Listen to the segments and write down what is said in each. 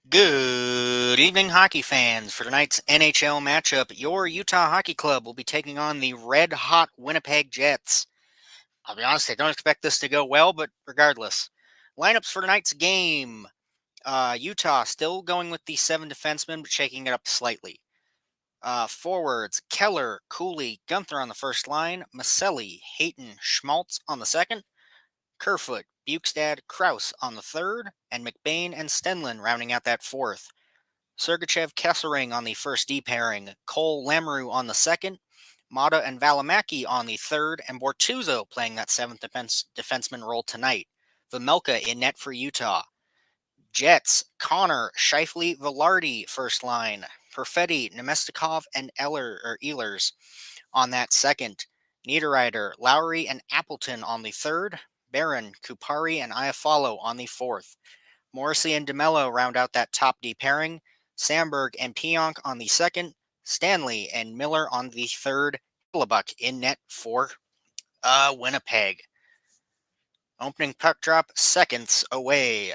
Good evening, hockey fans. For tonight's NHL matchup, your Utah Hockey Club will be taking on the red-hot Winnipeg Jets. I'll be honest, I don't expect this to go well, but regardless. Lineups for tonight's game. Utah still going with the 7 defensemen, but shaking it up slightly. Forwards, Keller, Cooley, Gunther on the first line, Maselli, Hayton, Schmaltz on the second, Kerfoot, Bukestad, Kraus on the third, and McBain and Stenlin rounding out that fourth. Sergachev Kesselring on the first D pairing, Cole Lamoureux on the second, Mata and Valimaki on the third, and Bortuzzo playing that seventh defenseman role tonight. Vejmelka in net for Utah. Jets, Connor, Scheifele, Velarde first line, Perfetti, Nemestikov, and Ehlers on that second. Niederreiter, Lowry, and Appleton on the third, Barron, Kupari, and Iafallo on the fourth. Morrissey and DeMello round out that top D pairing. Sandberg and Pionk on the second. Stanley and Miller on the third. Hillebuck in net for Winnipeg. Opening puck drop seconds away.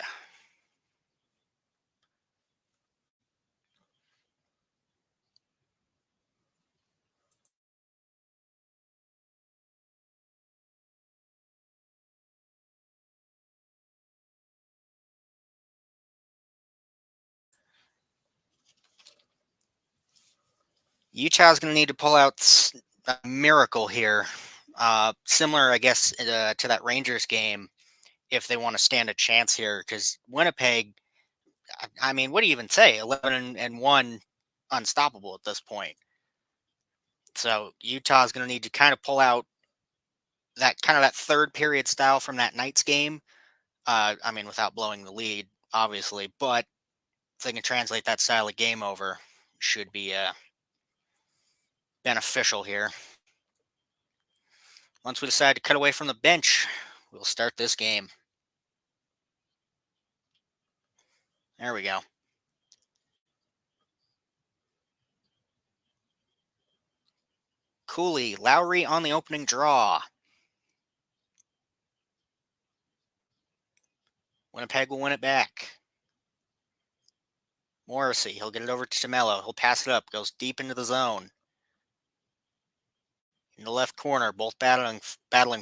Utah's going to need to pull out a miracle here. Similar, I guess, to that Rangers game if they want to stand a chance here, because Winnipeg, I mean, what do you even say? 11-1 unstoppable at this point. So Utah's going to need to kind of pull out that third period style from that Knights game. I mean, without blowing the lead, obviously, but if they can translate that style of game over, should be beneficial here. Once we decide to cut away from the bench, we'll start this game. There we go. Cooley, Lowry on the opening draw. Winnipeg will win it back. Morrissey, he'll get it over to Mello. He'll pass it up, goes deep into the zone. In the left corner, both battling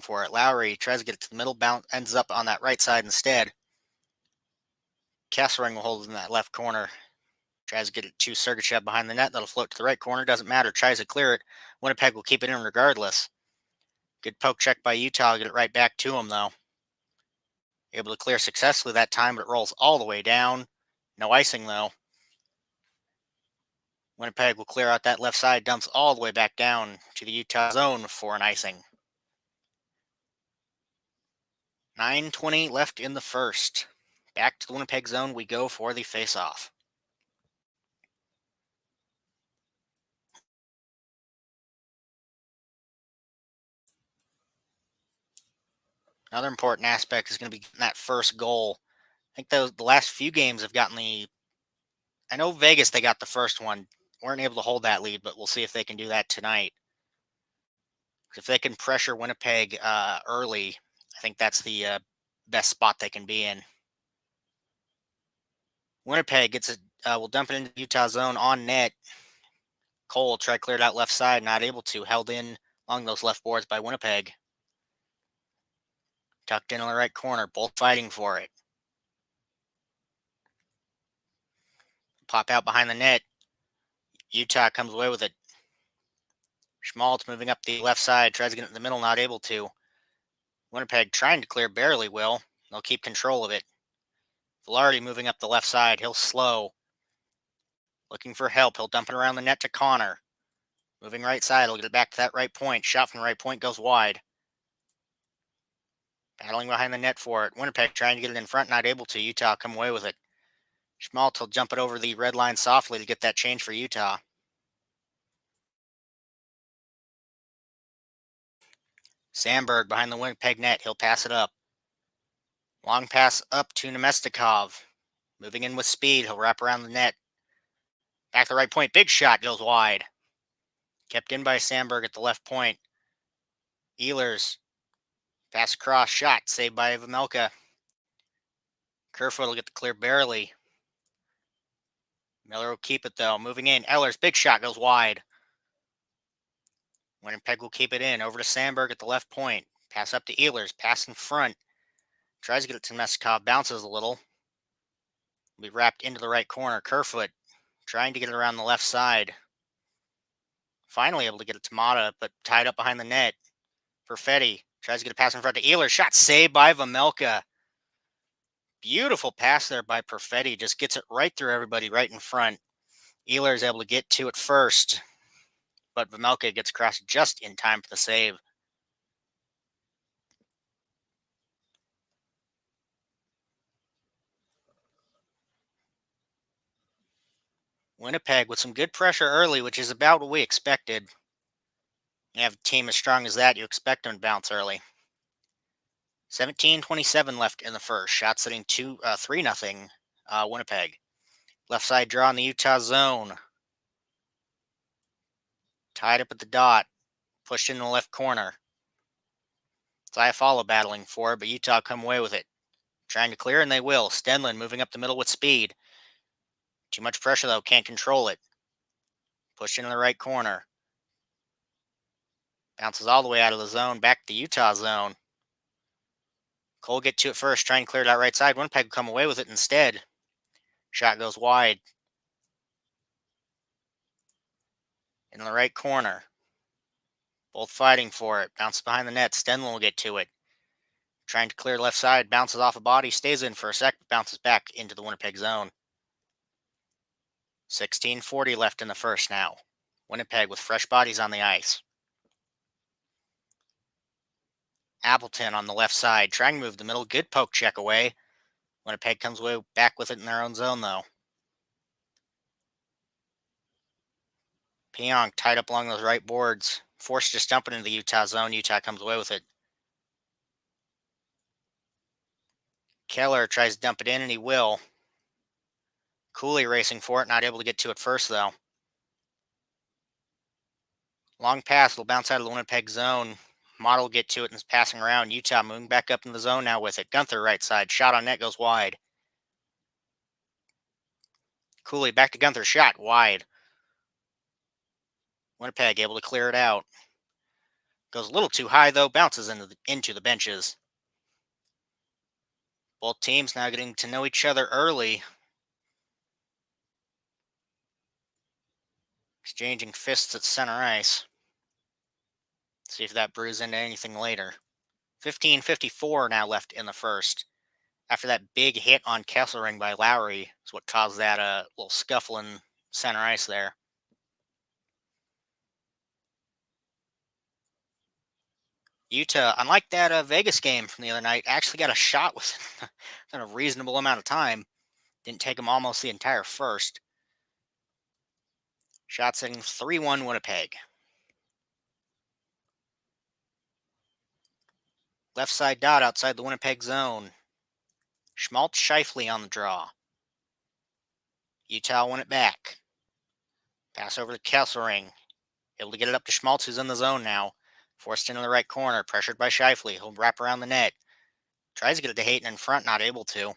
for it. Lowry tries to get it to the middle, ends up on that right side instead. Kessering will hold it in that left corner. Tries to get it to Sergachev behind the net. That'll float to the right corner. Doesn't matter. Tries to clear it. Winnipeg will keep it in regardless. Good poke check by Utah. Get it right back to him, though. Able to clear successfully that time, but it rolls all the way down. No icing, though. Winnipeg will clear out that left side, dumps all the way back down to the Utah zone for an icing. 9:20 left in the first. Back to the Winnipeg zone we go for the face-off. Another important aspect is going to be that first goal. I think the last few games have gotten I know Vegas, they got the first one. Weren't able to hold that lead, but we'll see if they can do that tonight. If they can pressure Winnipeg early, I think that's the best spot they can be in. Winnipeg will dump it into Utah zone on net. Cole tried cleared out left side, not able to. Held in along those left boards by Winnipeg. Tucked in on the right corner, both fighting for it. Pop out behind the net. Utah comes away with it. Schmaltz moving up the left side, tries to get it in the middle, not able to. Winnipeg trying to clear, barely will. They'll keep control of it. Velarde moving up the left side. He'll slow. Looking for help. He'll dump it around the net to Connor. Moving right side. He'll get it back to that right point. Shot from the right point goes wide. Battling behind the net for it. Winnipeg trying to get it in front, not able to. Utah come away with it. Schmaltz will jump it over the red line softly to get that change for Utah. Sandberg behind the Winnipeg net. He'll pass it up. Long pass up to Nemestikov. Moving in with speed. He'll wrap around the net. Back to the right point. Big shot goes wide. Kept in by Sandberg at the left point. Ehlers. Pass across. Shot. Saved by Vamelka. Kerfoot will get the clear barely. Miller will keep it, though. Moving in. Ehlers. Big shot goes wide. Winnipeg will keep it in. Over to Sandberg at the left point. Pass up to Ehlers. Pass in front. Tries to get it to Nemestikov. Bounces a little. Will be wrapped into the right corner. Kerfoot trying to get it around the left side. Finally able to get it to Mata, but tied up behind the net. Perfetti tries to get a pass in front to Ehlers. Shot saved by Vamelka. Beautiful pass there by Perfetti. Just gets it right through everybody right in front. Ehlers able to get to it first, but Vamelka gets across just in time for the save. Winnipeg with some good pressure early, which is about what we expected. You have a team as strong as that, you expect them to bounce early. 17:27 left in the first. Shot sitting 3-0 Winnipeg. Left side draw in the Utah zone. Tied up at the dot. Pushed in the left corner. Ziafala battling for it, but Utah come away with it. Trying to clear, and they will. Stenlin moving up the middle with speed. Too much pressure, though. Can't control it. Pushed into the right corner. Bounces all the way out of the zone. Back to the Utah zone. Cole get to it first. Trying to clear it out right side. Winnipeg come away with it instead. Shot goes wide. In the right corner. Both fighting for it. Bounces behind the net. Stenlin will get to it. Trying to clear left side. Bounces off a body. Stays in for a sec. But bounces back into the Winnipeg zone. 16:40 left in the first now. Winnipeg with fresh bodies on the ice. Appleton on the left side, trying to move the middle. Good poke check away. Winnipeg comes away back with it in their own zone, though. Pionk tied up along those right boards. Forced to dump it into the Utah zone. Utah comes away with it. Keller tries to dump it in, and he will. Cooley racing for it, not able to get to it first, though. Long pass will bounce out of the Winnipeg zone. Mott will get to it and is passing around. Utah moving back up in the zone now with it. Gunther right side. Shot on net goes wide. Cooley back to Gunther. Shot wide. Winnipeg able to clear it out. Goes a little too high, though. Bounces into the benches. Both teams now getting to know each other early. Exchanging fists at center ice. See if that brews into anything later. 15:54 now left in the first. After that big hit on Kesselring by Lowry is what caused that little scuffle in center ice there. Utah, unlike that Vegas game from the other night, actually got a shot within a reasonable amount of time. Didn't take them almost the entire first. Shot setting 3-1 Winnipeg. Left side dot outside the Winnipeg zone. Schmaltz Scheifele on the draw. Utah won it back. Pass over to Kesselring. Able to get it up to Schmaltz, who's in the zone now. Forced into the right corner, pressured by Scheifele. He'll wrap around the net. Tries to get it to Hayton in front, not able to.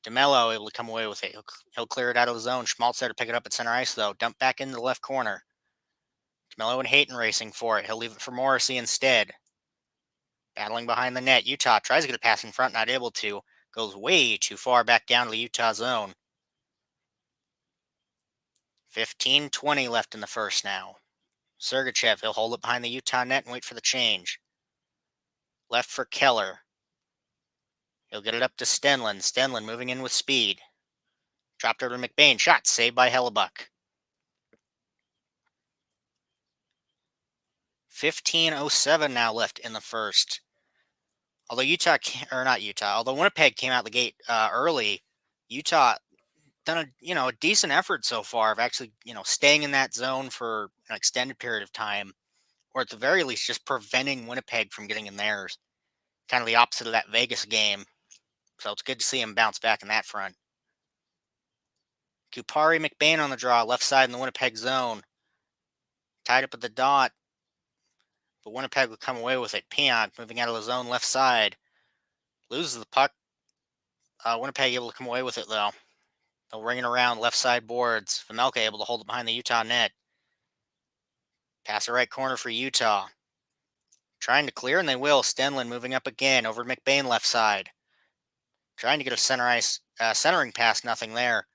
DeMello able to come away with it. He'll clear it out of the zone. Schmaltz there to pick it up at center ice, though. Dump back into the left corner. DeMello and Hayton racing for it. He'll leave it for Morrissey instead. Battling behind the net. Utah tries to get a pass in front, not able to. Goes way too far back down to the Utah zone. 15:20 left in the first now. Sergachev, he'll hold it behind the Utah net and wait for the change. Left for Keller. He'll get it up to Stenlund. Stenlund moving in with speed. Dropped over to McBain. Shot saved by Hellebuck. 15:07 now left in the first. Although although Winnipeg came out the gate early, Utah done a decent effort so far of actually staying in that zone for an extended period of time, or at the very least just preventing Winnipeg from getting in theirs. Kind of the opposite of that Vegas game. So it's good to see him bounce back in that front. Kupari McBain on the draw, left side in the Winnipeg zone. Tied up at the dot, but Winnipeg will come away with it. Pionk moving out of the zone, left side. Loses the puck. Winnipeg able to come away with it, though. They'll ring it around left side boards. Vejmelka able to hold it behind the Utah net. Pass the right corner for Utah. Trying to clear, and they will. Stenlund moving up again over to McBain left side. Trying to get a center ice centering pass, nothing there.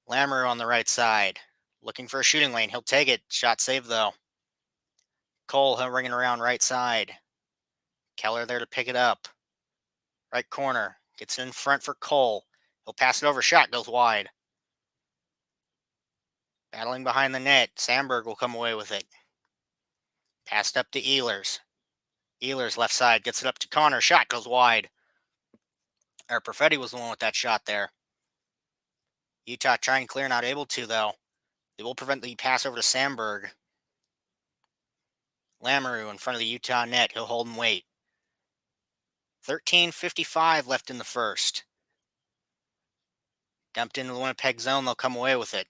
Lamoureux on the right side. Looking for a shooting lane. He'll take it. Shot saved, though. Cole, he'll ring it around right side. Keller there to pick it up. Right corner. Gets it in front for Cole. He'll pass it over. Shot goes wide. Battling behind the net. Sandberg will come away with it. Passed up to Ehlers. Ehlers left side. Gets it up to Connor. Shot goes wide. Perfetti was the one with that shot there. Utah trying to clear. Not able to, though. They will prevent the pass over to Sandberg. Lamoureux in front of the Utah net. He'll hold and wait. 13:55 left in the first. Dumped into the Winnipeg zone. They'll come away with it.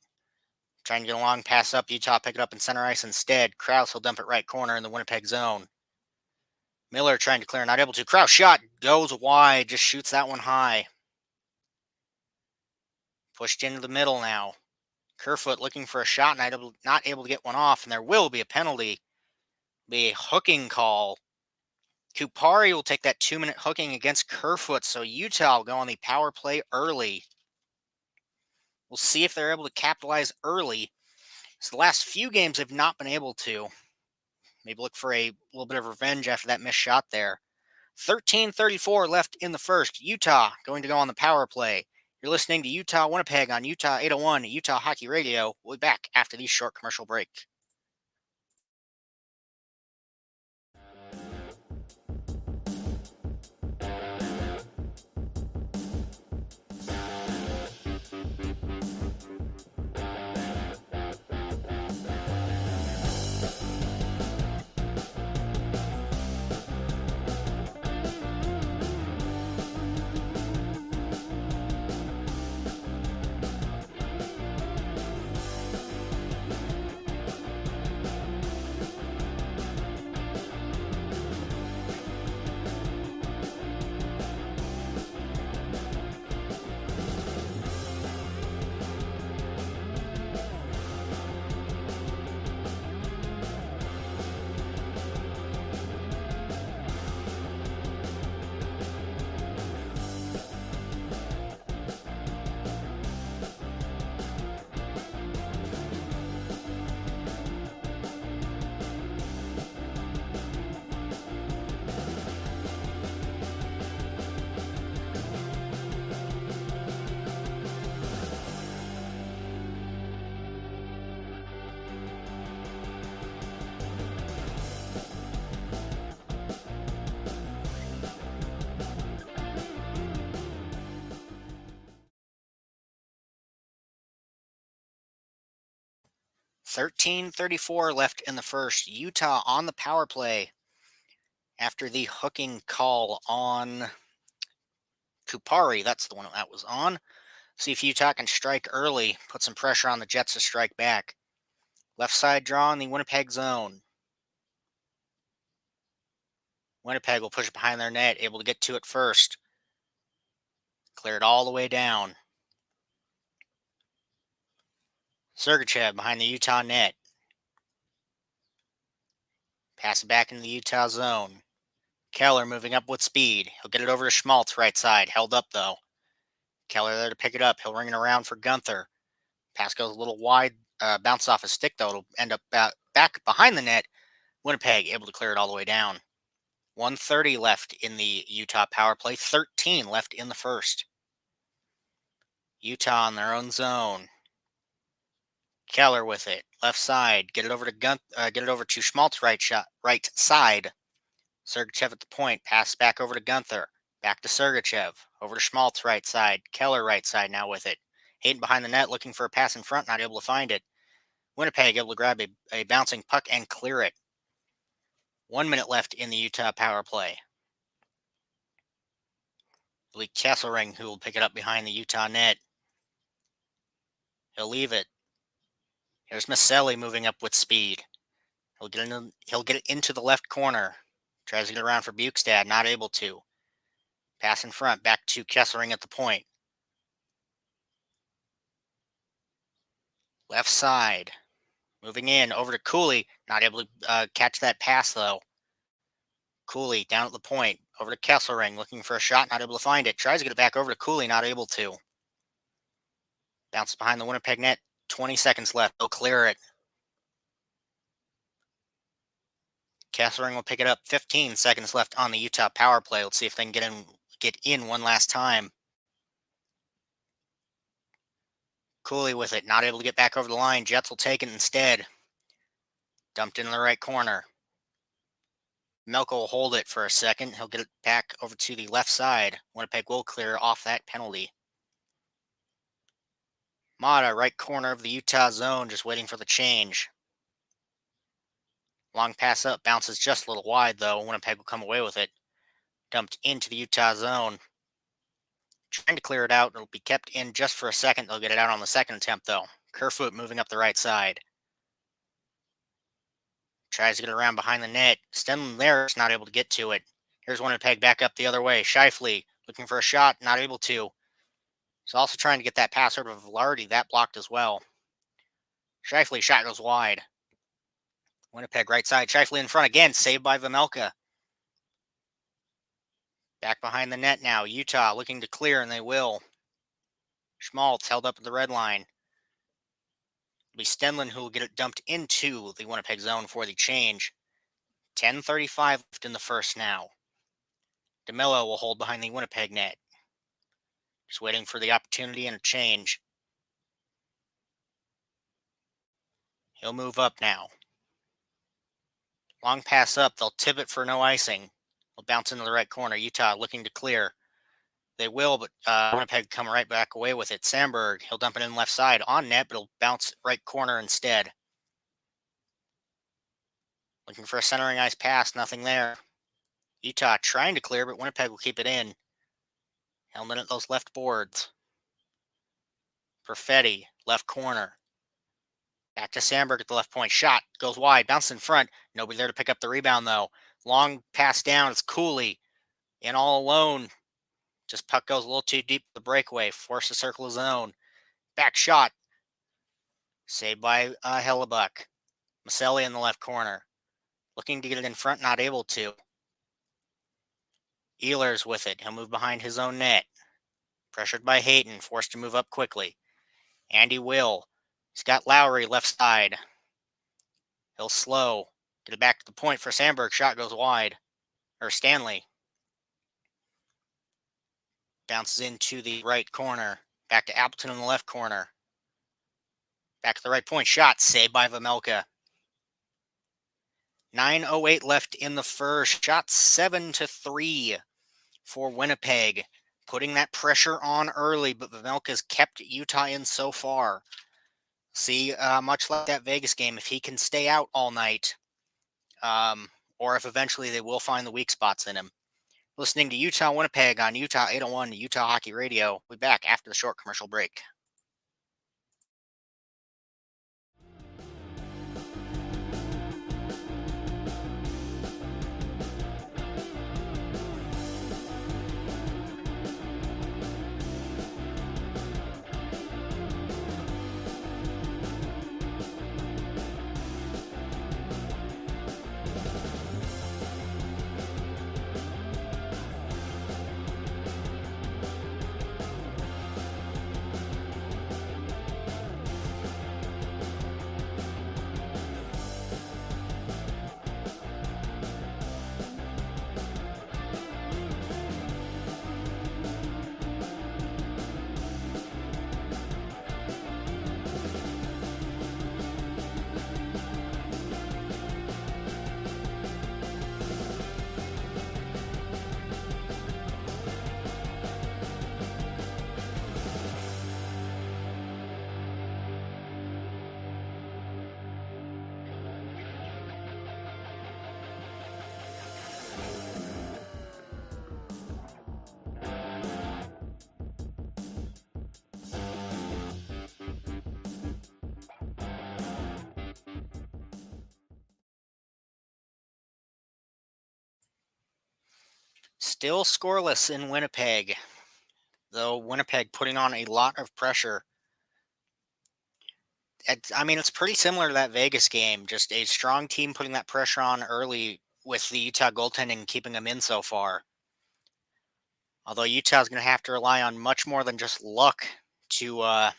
Trying to get a long pass up. Utah pick it up in center ice instead. Krause will dump it right corner in the Winnipeg zone. Miller trying to clear. Not able to. Krause shot. Goes wide. Just shoots that one high. Pushed into the middle now. Kerfoot looking for a shot. Not able to get one off. And there will be a penalty. Be a hooking call. Kupari will take that 2-minute hooking against Kerfoot, so Utah will go on the power play early. We'll see if they're able to capitalize early. So the last few games they've not been able to. Maybe look for a little bit of revenge after that missed shot there. 13:34 left in the first. Utah going to go on the power play. You're listening to Utah Winnipeg on Utah 801, Utah Hockey Radio. We'll be back after the short commercial break. 13:34 left in the first. Utah on the power play after the hooking call on Kupari. That's the one that was on. See if Utah can strike early, put some pressure on the Jets to strike back. Left side draw in the Winnipeg zone. Winnipeg will push it behind their net, able to get to it first. Clear it all the way down. Sergachev behind the Utah net. Pass it back into the Utah zone. Keller moving up with speed. He'll get it over to Schmaltz, right side. Held up, though. Keller there to pick it up. He'll ring it around for Gunther. Pass goes a little wide. Bounce off his stick, though. It'll end up back behind the net. Winnipeg able to clear it all the way down. 1:30 left in the Utah power play. 13 left in the first. Utah on their own zone. Keller with it. Left side. Get it over to Schmaltz, right side. Sergachev at the point. Pass back over to Gunther. Back to Sergachev. Over to Schmaltz, right side. Keller, right side now with it. Hayden behind the net, looking for a pass in front, not able to find it. Winnipeg able to grab a bouncing puck and clear it. 1 minute left in the Utah power play. Lee Kesselring, who will pick it up behind the Utah net. He'll leave it. Here's Maselli moving up with speed. He'll get it into the left corner. Tries to get around for Bukestad, not able to. Pass in front, back to Kesselring at the point. Left side. Moving in, over to Cooley. Not able to catch that pass, though. Cooley down at the point. Over to Kesselring, looking for a shot, not able to find it. Tries to get it back over to Cooley, not able to. Bounces behind the Winnipeg net. 20 seconds left. They'll clear it. Kesselring will pick it up. 15 seconds left on the Utah power play. Let's see if they can get in one last time. Cooley with it. Not able to get back over the line. Jets will take it instead. Dumped into the right corner. Melko will hold it for a second. He'll get it back over to the left side. Winnipeg will clear off that penalty. Mata, right corner of the Utah zone, just waiting for the change. Long pass up, bounces just a little wide, though. Winnipeg will come away with it. Dumped into the Utah zone. Trying to clear it out. It'll be kept in just for a second. They'll get it out on the second attempt, though. Kerfoot moving up the right side. Tries to get it around behind the net. Stenlund there is not able to get to it. Here's Winnipeg back up the other way. Scheifele looking for a shot, not able to. He's also trying to get that pass over to Velarde. That blocked as well. Scheifele, shot goes wide. Winnipeg right side. Scheifele in front again. Saved by Vejmelka. Back behind the net now. Utah looking to clear, and they will. Schmaltz held up at the red line. It'll be Stenlund who will get it dumped into the Winnipeg zone for the change. 10:35 left in the first now. DeMello will hold behind the Winnipeg net. Just waiting for the opportunity and a change. He'll move up now. Long pass up. They'll tip it for no icing. Will bounce into the right corner. Utah looking to clear. They will, but Winnipeg come right back away with it. Sandberg, he'll dump it in left side on net, but it'll bounce right corner instead. Looking for a centering ice pass. Nothing there. Utah trying to clear, but Winnipeg will keep it in. Helmet at those left boards. Perfetti, left corner. Back to Sandberg at the left point. Shot goes wide. Bounce in front. Nobody there to pick up the rebound, though. Long pass down. It's Cooley. In all alone. Just puck goes a little too deep for the breakaway. Forced to circle his own. Back shot. Saved by Hellebuck. Maselli in the left corner. Looking to get it in front. Not able to. Ehlers with it. He'll move behind his own net. Pressured by Hayton. Forced to move up quickly. Andy will. He's got Lowry left side. He'll slow. Get it back to the point for Sandberg. Shot goes wide. Or Stanley. Bounces into the right corner. Back to Appleton in the left corner. Back to the right point. Shot saved by Vejmelka. 9:08 left in the first. Shot 7-3 for Winnipeg. Putting that pressure on early, but Vejmelka's kept Utah in so far. See, much like that Vegas game, if he can stay out all night, um, or if eventually they will find the weak spots in him. Listening to Utah Winnipeg on Utah 801 Utah Hockey Radio. We'll be back after the short commercial break. Still scoreless in Winnipeg, though Winnipeg putting on a lot of pressure. It's pretty similar to that Vegas game. Just a strong team putting that pressure on early with the Utah goaltending keeping them in so far. Although Utah's going to have to rely on much more than just luck to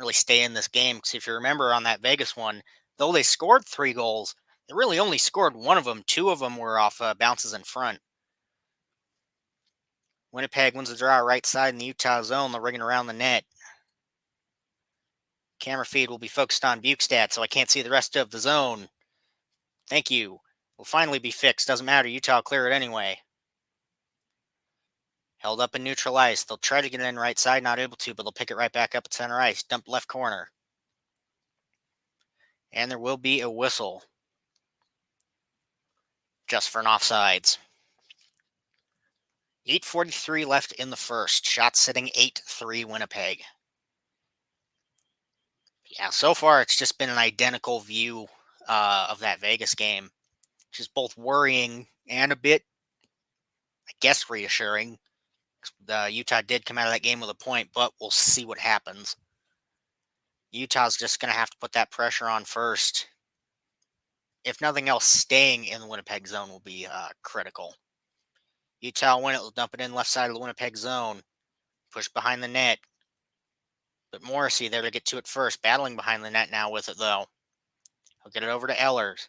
really stay in this game. Because if you remember on that Vegas one, though they scored 3 goals, they really only scored one of them. 2 of them were off bounces in front. Winnipeg wins the draw right side in the Utah zone. They're rigging around the net. Camera feed will be focused on Bukestad, so I can't see the rest of the zone. Thank you. Will finally be fixed. Doesn't matter. Utah will clear it anyway. Held up in neutral ice. They'll try to get it in right side. Not able to, but they'll pick it right back up at center ice. Dump left corner. And there will be a whistle. Just for an offsides. 8:43 left in the first. Shots sitting 8-3 Winnipeg. Yeah, so far it's just been an identical view of that Vegas game, which is both worrying and a bit, I guess, reassuring. Utah did come out of that game with a point, but we'll see what happens. Utah's just going to have to put that pressure on first. If nothing else, staying in the Winnipeg zone will be critical. Utah will win it. Will dump it in left side of the Winnipeg zone. Push behind the net. But Morrissey there to get to it first. Battling behind the net now with it, though. He'll get it over to Ehlers.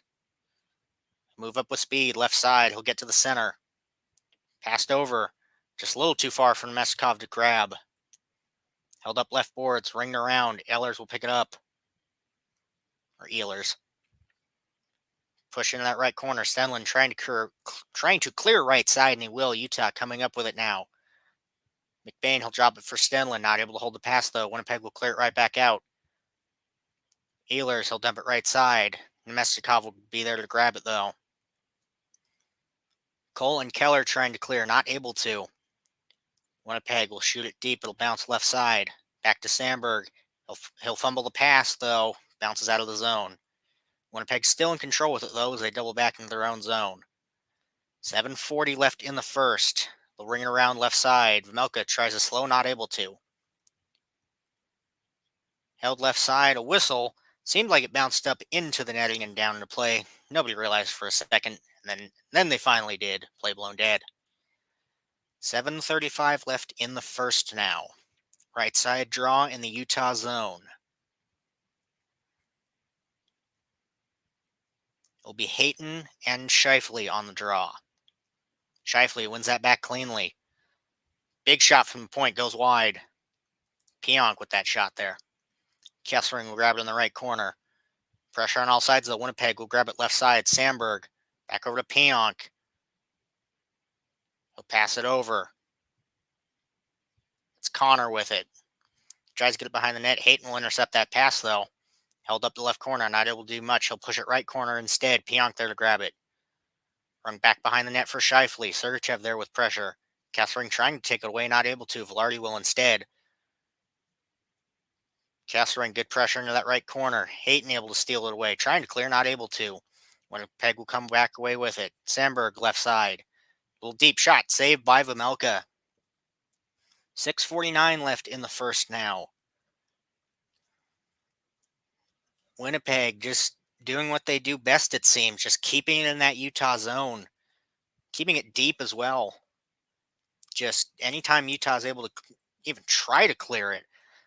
Move up with speed. Left side. He'll get to the center. Passed over. Just a little too far for Meskov to grab. Held up left boards. Ringed around. Ehlers will pick it up. Or Ehlers. Push into that right corner. Stenlund trying to clear right side, and he will. Utah coming up with it now. McBain, he'll drop it for Stenlund. Not able to hold the pass, though. Winnipeg will clear it right back out. Ehlers, he'll dump it right side. Nemestikov will be there to grab it, though. Cole and Keller trying to clear. Not able to. Winnipeg will shoot it deep. It'll bounce left side. Back to Sandberg. He'll fumble the pass, though. Bounces out of the zone. Winnipeg still in control with it, though, as they double back into their own zone. 7:40 left in the first. They'll ring it around left side. Vmelka tries to slow, not able to. Held left side, a whistle. Seemed like it bounced up into the netting and down into play. Nobody realized for a second, and then they finally did. Play blown dead. 7:35 left in the first now. Right side draw in the Utah zone. It'll be Hayton and Scheifele on the draw. Scheifele wins that back cleanly. Big shot from the point, goes wide. Pionk with that shot there. Kessering will grab it in the right corner. Pressure on all sides, though. Winnipeg will grab it left side. Sandberg back over to Pionk. He'll pass it over. It's Connor with it. Tries to get it behind the net. Hayton will intercept that pass, though. Held up the left corner, not able to do much. He'll push it right corner instead. Pionk there to grab it. Run back behind the net for Shifley. Sergachev there with pressure. Kessling trying to take it away, not able to. Velarde will instead. Kessling, good pressure into that right corner. Hayton able to steal it away. Trying to clear, not able to. Winnipeg will come back away with it. Sandberg, left side. Little deep shot, saved by Vejmelka. 6:49 left in the first now. Winnipeg just doing what they do best, it seems. Just keeping it in that Utah zone. Keeping it deep as well. Just anytime Utah is able to even try to clear it,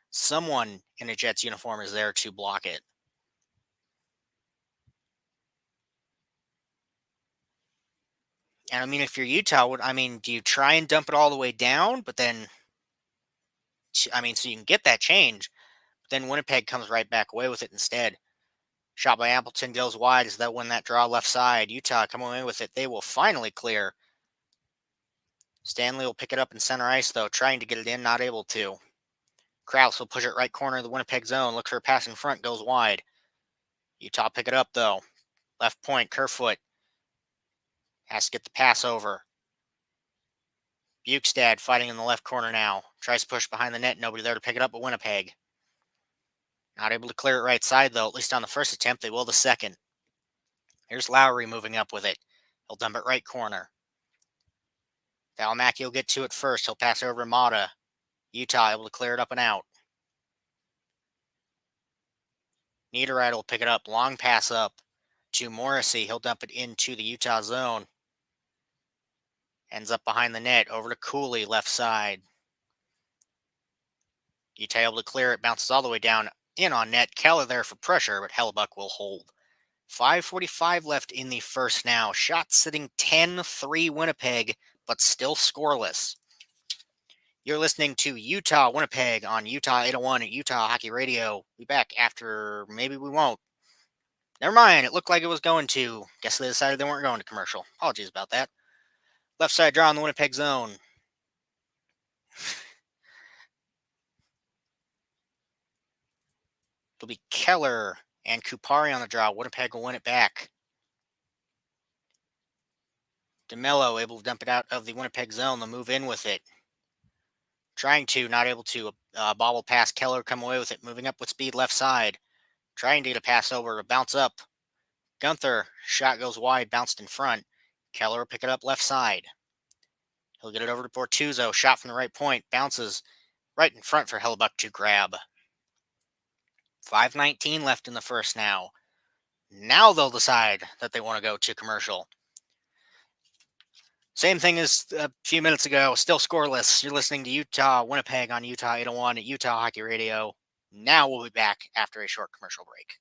someone in a Jets uniform is there to block it. And I mean, if you're Utah, do you try and dump it all the way down? But then, so you can get that change. But then Winnipeg comes right back away with it instead. Shot by Appleton goes wide as they'll win that draw left side. Utah come away with it. They will finally clear. Stanley will pick it up in center ice, though, trying to get it in, not able to. Krause will push it right corner of the Winnipeg zone. Looks for a pass in front, goes wide. Utah pick it up, though. Left point, Kerfoot has to get the pass over. Bukestad fighting in the left corner now. Tries to push behind the net. Nobody there to pick it up but Winnipeg. Not able to clear it right side, though, at least on the first attempt. They will the second. Here's Lowry moving up with it. He'll dump it right corner. Valimaki will get to it first. He'll pass over to Mata. Utah able to clear it up and out. Niederreiter will pick it up. Long pass up to Morrissey. He'll dump it into the Utah zone. Ends up behind the net. Over to Cooley, left side. Utah able to clear it. Bounces all the way down in on net. Keller there for pressure, but Hellebuck will hold. 5:45 left in the first now. Shots sitting 10-3 Winnipeg, but still scoreless. You're listening to Utah Winnipeg on Utah 801 at Utah Hockey Radio. We'll be back after, maybe we won't. Never mind, it looked like it was going to. Guess they decided they weren't going to commercial. Apologies about that. Left side draw in the Winnipeg zone. It'll be Keller and Kupari on the draw. Winnipeg will win it back. DeMello able to dump it out of the Winnipeg zone. They'll move in with it. Trying to, not able to. Bobble pass. Keller come away with it. Moving up with speed left side. Trying to get a pass over. A bounce up. Gunther. Shot goes wide. Bounced in front. Keller will pick it up left side. He'll get it over to Bortuzzo. Shot from the right point. Bounces right in front for Hellebuck to grab. 5:19 left in the first now. Now they'll decide that they want to go to commercial. Same thing as a few minutes ago, still scoreless. You're listening to Utah Winnipeg on Utah 801 at Utah Hockey Radio. Now we'll be back after a short commercial break.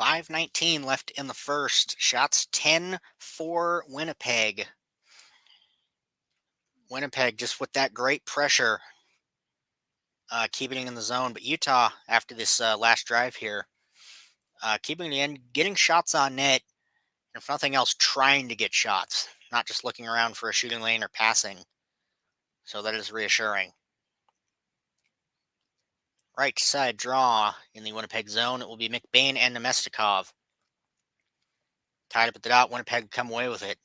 .519 left in the first. Shots 10-4 Winnipeg. Winnipeg just with that great pressure keeping it in the zone. But Utah, after this last drive here, keeping the end, getting shots on net, and if nothing else, trying to get shots, not just looking around for a shooting lane or passing. So that is reassuring. Right side draw in the Winnipeg zone. It will be McBain and Nemestikov. Tied up at the dot. Winnipeg come away with it.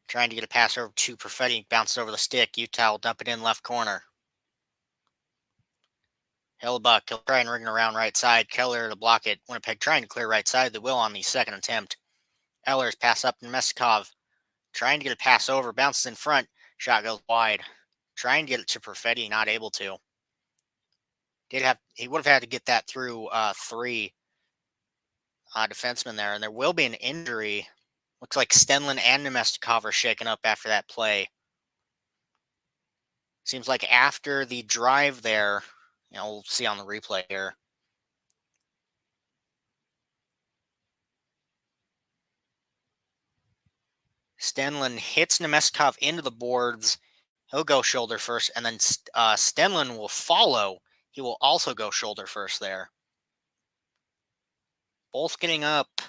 Trying to get a pass over to Perfetti. Bounces over the stick. Utah will dump it in left corner. Hellbuck, he'll try and ring it around right side. Keller to block it. Winnipeg trying to clear right side. They will on the second attempt. Ehlers pass up to Nemestikov. Trying to get a pass over. Bounces in front. Shot goes wide. Trying to get it to Perfetti. Not able to. He would have had to get that through three defensemen there. And there will be an injury. Looks like Stenlin and Nemestikov are shaken up after that play. Seems like after the drive there, we'll see on the replay here. Stenlin hits Nemestikov into the boards. He'll go shoulder first, and then Stenlin will follow. He will also go shoulder first there. Both getting up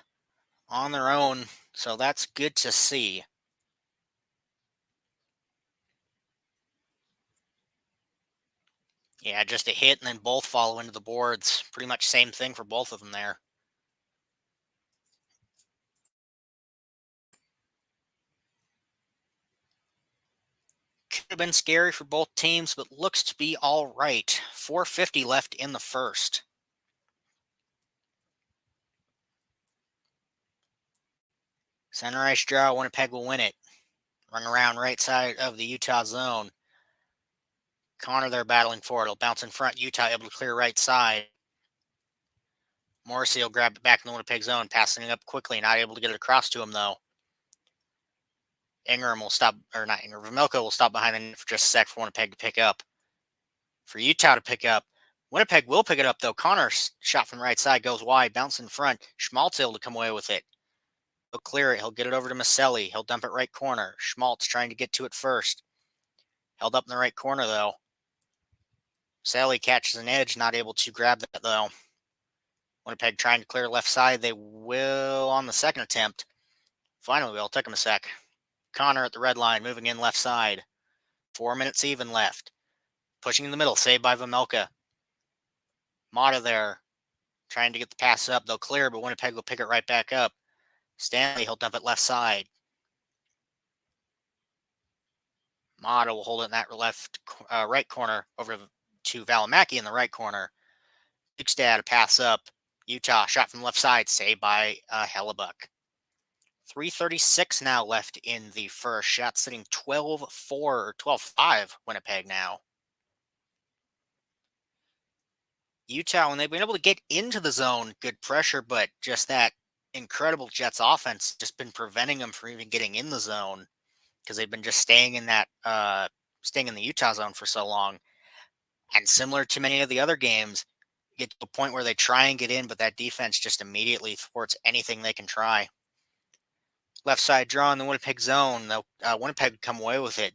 on their own, so that's good to see. Yeah, just a hit, and then both follow into the boards. Pretty much same thing for both of them there. Could have been scary for both teams, but looks to be all right. 4:50 left in the first. Center ice draw. Winnipeg will win it. Run around right side of the Utah zone. Connor there battling for it. He'll bounce in front. Utah able to clear right side. Morrissey will grab it back in the Winnipeg zone, passing it up quickly. Not able to get it across to him, though. Ingram will stop, or not Ingram, Vmelko will stop behind the net for just a sec for Winnipeg to pick up. For Utah to pick up. Winnipeg will pick it up, though. Connor's shot from the right side goes wide, bounce in front. Schmaltz able to come away with it. He'll clear it. He'll get it over to Maselli. He'll dump it right corner. Schmaltz trying to get to it first. Held up in the right corner, though. Maselli catches an edge, not able to grab that, though. Winnipeg trying to clear left side. They will on the second attempt. Finally, it'll take them a sec. Connor at the red line, moving in left side. 4 minutes even left. Pushing in the middle, saved by Vmelka. Mata there, trying to get the pass up. They'll clear, but Winnipeg will pick it right back up. Stanley, he'll dump it left side. Mata will hold it in that right corner over to Valimaki in the right corner. Bigstad, a pass up. Utah, shot from left side, saved by Hellbuck. 3:36 now left in the first. Shot sitting 12-4 or 12-5 Winnipeg now. Utah, when they've been able to get into the zone, good pressure, but just that incredible Jets offense just been preventing them from even getting in the zone because they've been just staying in the Utah zone for so long. And similar to many of the other games, get to a point where they try and get in, but that defense just immediately thwarts anything they can try. Left side draw in the Winnipeg zone. Winnipeg come away with it.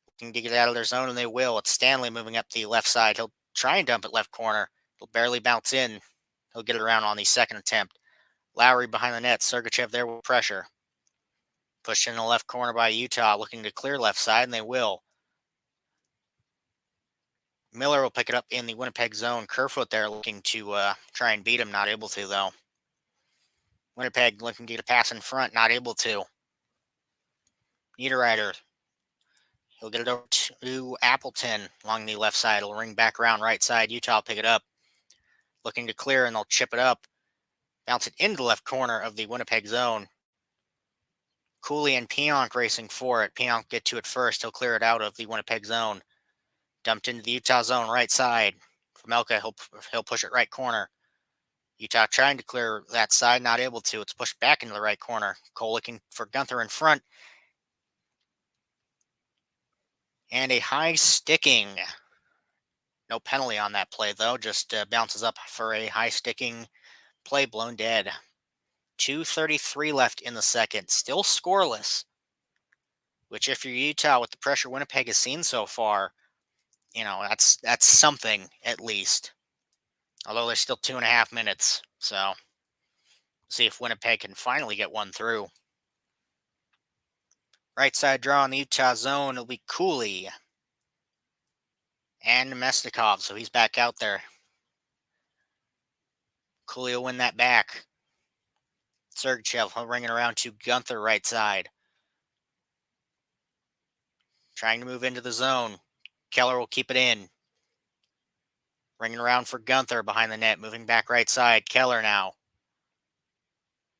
Looking to get out of their zone, and they will. It's Stanley moving up the left side. He'll try and dump it left corner. He'll barely bounce in. He'll get it around on the second attempt. Lowry behind the net. Sergachev there with pressure. Pushed in the left corner by Utah, looking to clear left side, and they will. Miller will pick it up in the Winnipeg zone. Kerfoot there looking to try and beat him. Not able to, though. Winnipeg looking to get a pass in front. Not able to. Niederreiter. He'll get it over to Appleton along the left side. He'll ring back around right side. Utah will pick it up. Looking to clear, and they'll chip it up. Bounce it into the left corner of the Winnipeg zone. Cooley and Pionk racing for it. Pionk get to it first. He'll clear it out of the Winnipeg zone. Dumped into the Utah zone right side. Vmelka, he'll push it right corner. Utah trying to clear that side, not able to. It's pushed back into the right corner. Cole looking for Gunther in front. And a high sticking. No penalty on that play, though. Just bounces up for a high sticking play, blown dead. 2:33 left in the second. Still scoreless. which if you're Utah with the pressure Winnipeg has seen so far, that's something at least. Although there's still 2.5 minutes, so see if Winnipeg can finally get one through. Right side draw in the Utah zone, it'll be Cooley and Mesnikov, so he's back out there. Cooley will win that back. Sergachev, he'll ring it around to Gunther right side. Trying to move into the zone. Keller will keep it in. Ringing around for Gunther behind the net, moving back right side. Keller now.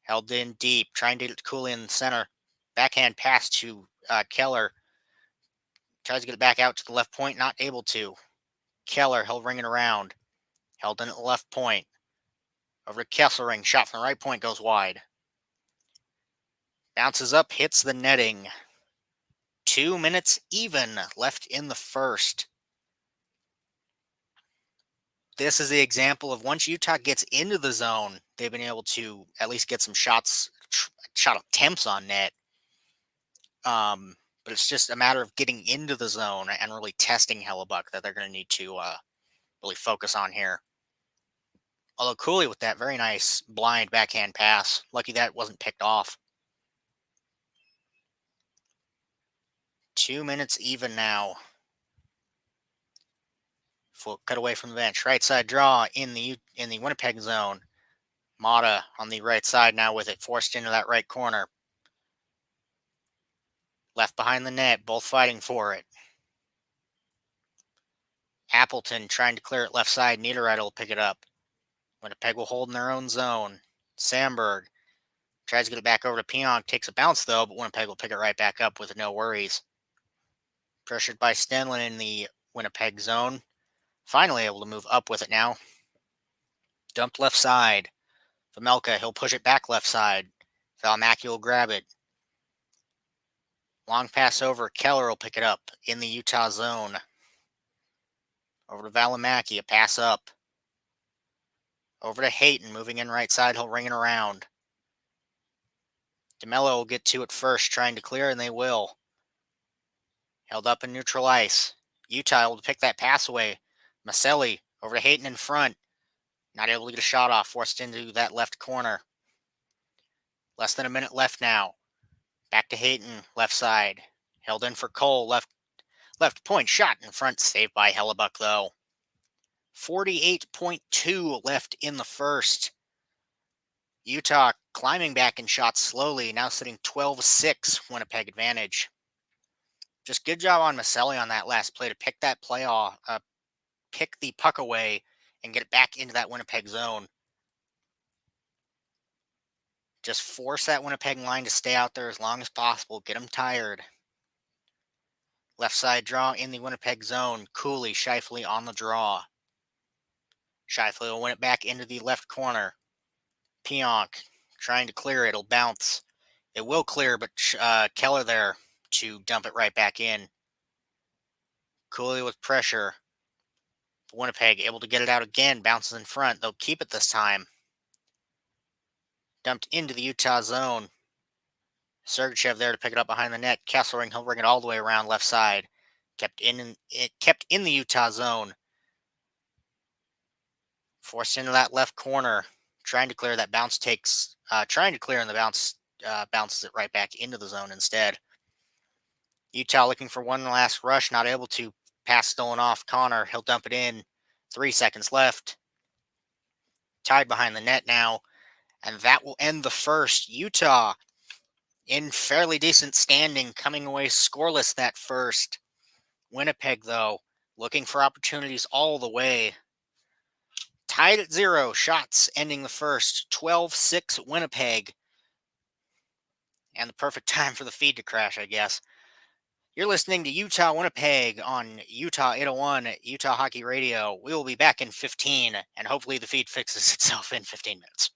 Held in deep, trying to get Cooley in the center. Backhand pass to Keller. Tries to get it back out to the left point, not able to. Keller, he'll ring it around. Held in at the left point. Over to Kesselring, shot from the right point, goes wide. Bounces up, hits the netting. 2 minutes even left in the first. This is the example of once Utah gets into the zone, they've been able to at least get some shot attempts on net. But it's just a matter of getting into the zone and really testing Hellebuck that they're going to need to really focus on here. Although Cooley with that very nice blind backhand pass. Lucky that wasn't picked off. 2 minutes even now. Full cut away from the bench. Right side draw in the Winnipeg zone. Mata on the right side now with it. Forced into that right corner. Left behind the net. Both fighting for it. Appleton trying to clear it left side. Niederreiter will pick it up. Winnipeg will hold in their own zone. Sandberg tries to get it back over to Pionk. Takes a bounce though, but Winnipeg will pick it right back up with no worries. Pressured by Stenlin in the Winnipeg zone. Finally able to move up with it now. Dumped left side. Vejmelka, he'll push it back left side. Valimaki will grab it. Long pass over. Keller will pick it up in the Utah zone. Over to Valimaki, a pass up. Over to Hayton, moving in right side. He'll ring it around. DeMello will get to it first, trying to clear, and they will. Held up in neutral ice. Utah able to pick that pass away. Maselli over to Hayton in front. Not able to get a shot off, forced into that left corner. Less than a minute left now. Back to Hayton, left side. Held in for Cole, left point shot in front, saved by Hellebuck though. 48.2 left in the first. Utah climbing back in shots slowly, now sitting 12-6, Winnipeg advantage. Just good job on Maselli on that last play to pick that play off, pick the puck away and get it back into that Winnipeg zone. Just force that Winnipeg line to stay out there as long as possible. Get them tired. Left side draw in the Winnipeg zone. Cooley, Scheifele on the draw. Scheifele will win it back into the left corner. Pionk trying to clear it. It'll bounce. It will clear, but Keller there to dump it right back in. Cooley with pressure. Winnipeg able to get it out again. Bounces in front. They'll keep it this time. Dumped into the Utah zone. Sergachev there to pick it up behind the net. Kesselring, he'll bring it all the way around left side. Kept in the Utah zone. Forced into that left corner. Trying to clear that bounce trying to clear and the bounce bounces it right back into the zone instead. Utah looking for one last rush. Not able to. Pass stolen off. Connor, he'll dump it in. 3 seconds left. Tied behind the net now. And that will end the first. Utah in fairly decent standing, coming away scoreless that first. Winnipeg, though, looking for opportunities all the way. Tied at 0, shots ending the first. 12-6 Winnipeg. And the perfect time for the feed to crash, I guess. You're listening to Utah Winnipeg on Utah 801 at Utah Hockey Radio. We will be back in 15, and hopefully the feed fixes itself in 15 minutes.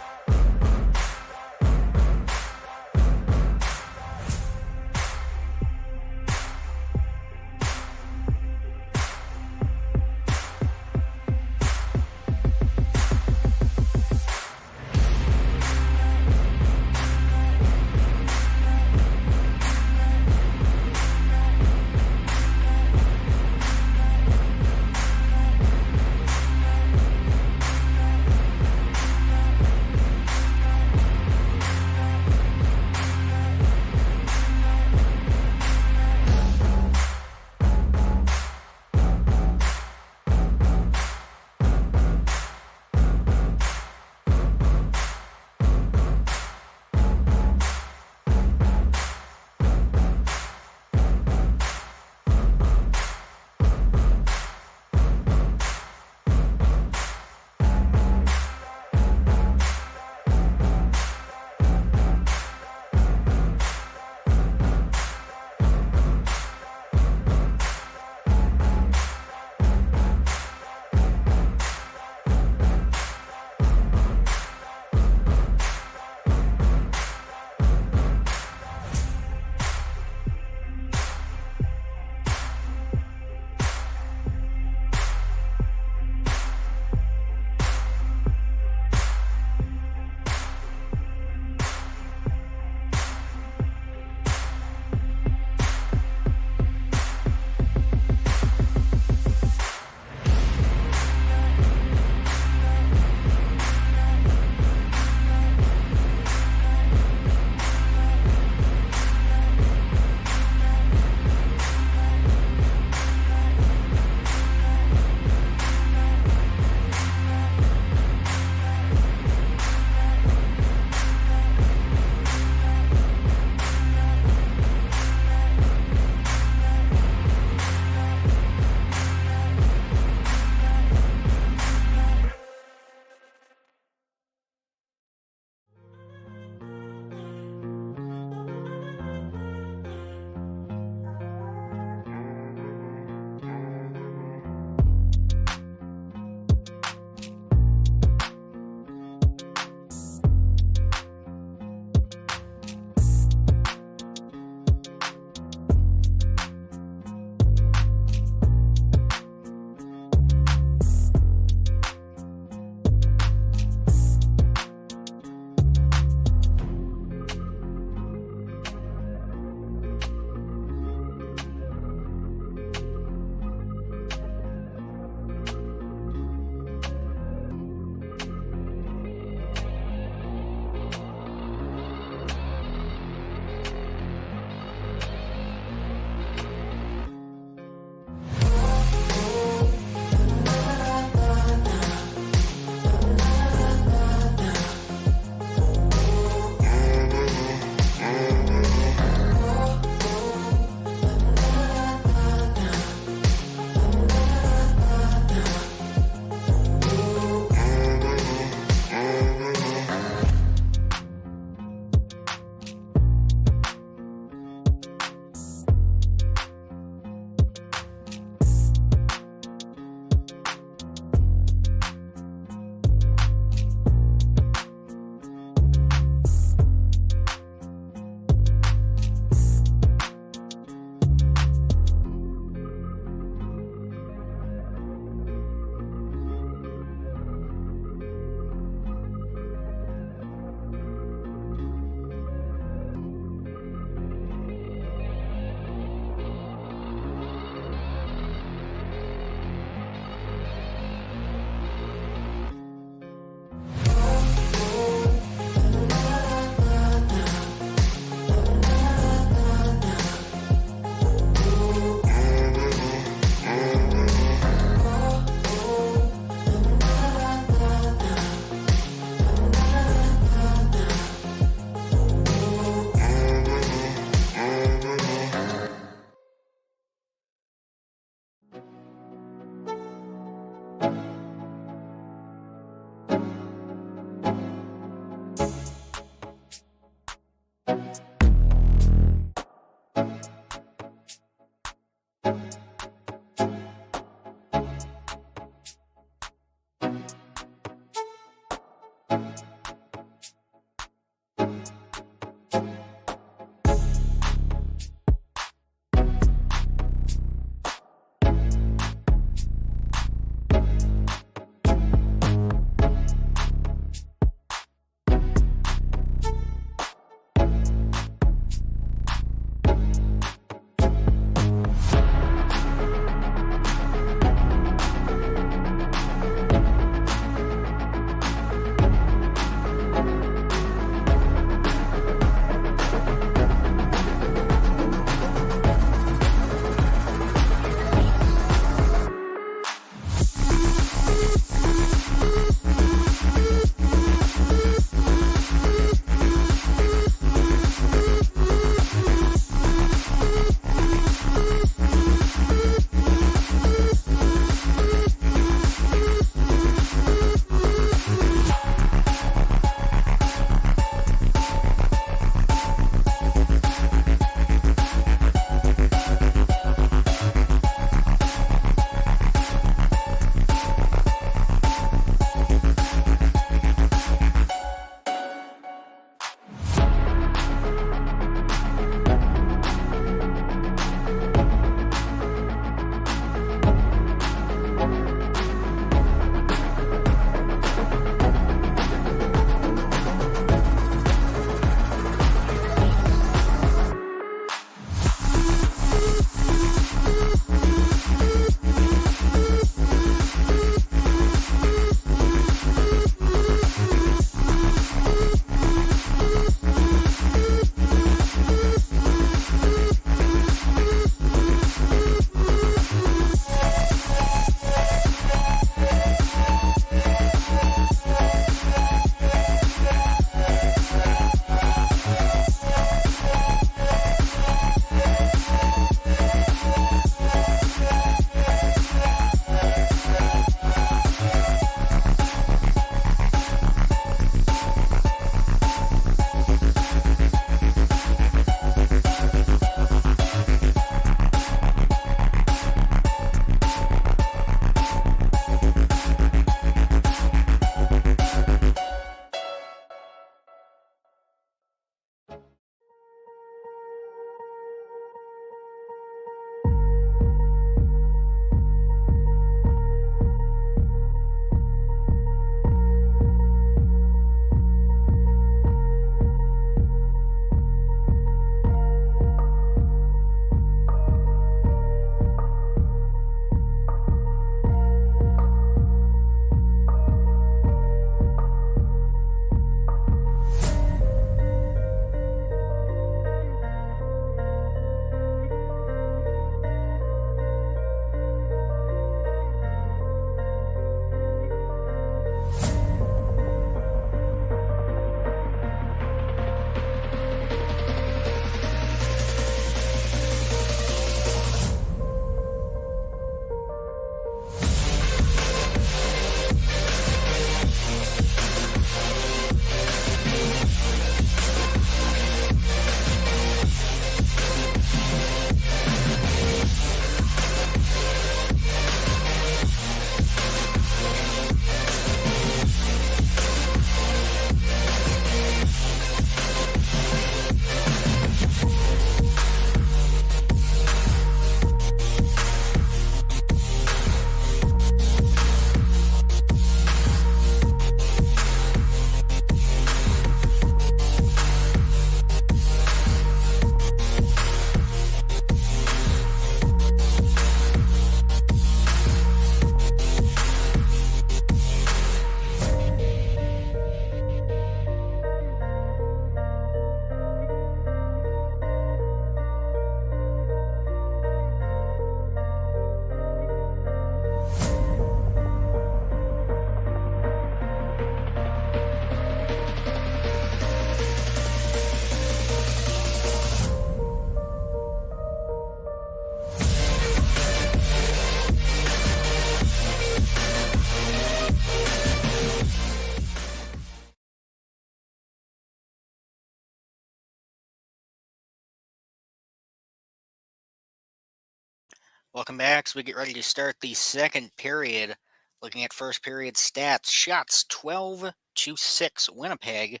Welcome back. So we get ready to start the second period. Looking at first period stats: shots 12 2-6 Winnipeg.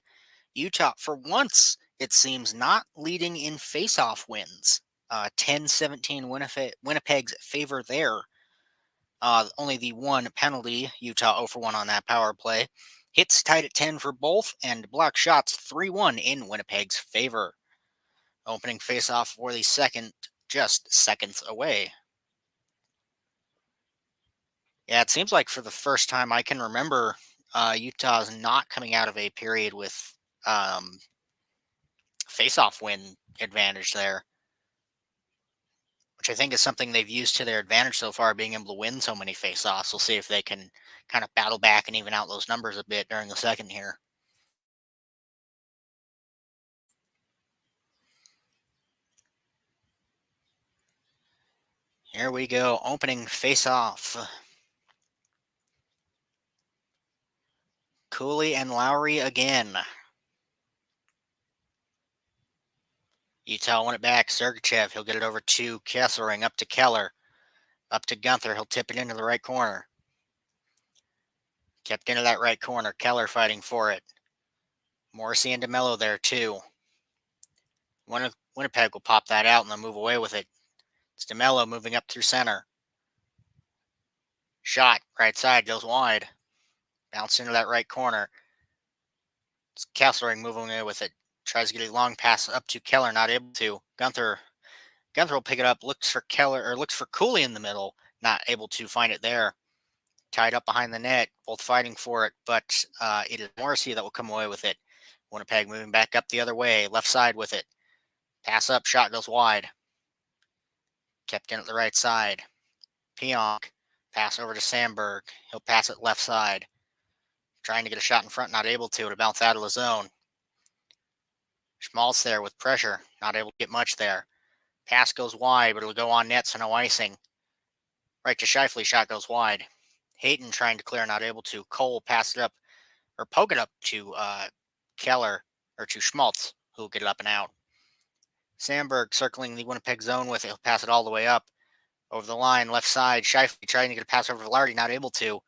Utah, for once, it seems not leading in faceoff wins. 10-17 Winnipeg's favor there. Only the one penalty, Utah 0 for 1 on that power play. Hits tied at 10 for both, and block shots 3-1 in Winnipeg's favor. Opening faceoff for the second, just seconds away. Yeah, it seems like for the first time I can remember, Utah's not coming out of a period with faceoff win advantage there, which I think is something they've used to their advantage so far, being able to win so many faceoffs. We'll see if they can kind of battle back and even out those numbers a bit during the second here. Here we go, opening face-off. Cooley and Lowry again. Utah won it back. Sergachev, he'll get it over to Kesselring, up to Keller, up to Gunther. He'll tip it into the right corner. Kept into that right corner. Keller fighting for it. Morrissey and DeMello there too. Winnipeg will pop that out and they'll move away with it. It's DeMello moving up through center. Shot, right side, goes wide. Bounce into that right corner. It's Kesselring moving away with it. Tries to get a long pass up to Keller, not able to. Gunther will pick it up, looks for Keller, or looks for Cooley in the middle, not able to find it there. Tied up behind the net, both fighting for it, but it is Morrissey that will come away with it. Winnipeg moving back up the other way, left side with it. Pass up, shot goes wide. Kept in at the right side. Pionk, pass over to Sandberg. He'll pass it left side. Trying to get a shot in front, not able to bounce out of the zone. Schmaltz there with pressure, not able to get much there. Pass goes wide, but it'll go on net, so no icing. Right to Scheifele, shot goes wide. Hayton trying to clear, not able to. Cole pass it up, or poke it up to Keller, or to Schmaltz, who'll get it up and out. Sandberg circling the Winnipeg zone with it. He'll pass it all the way up. Over the line, left side. Scheifele trying to get a pass over to Lardy, not able to.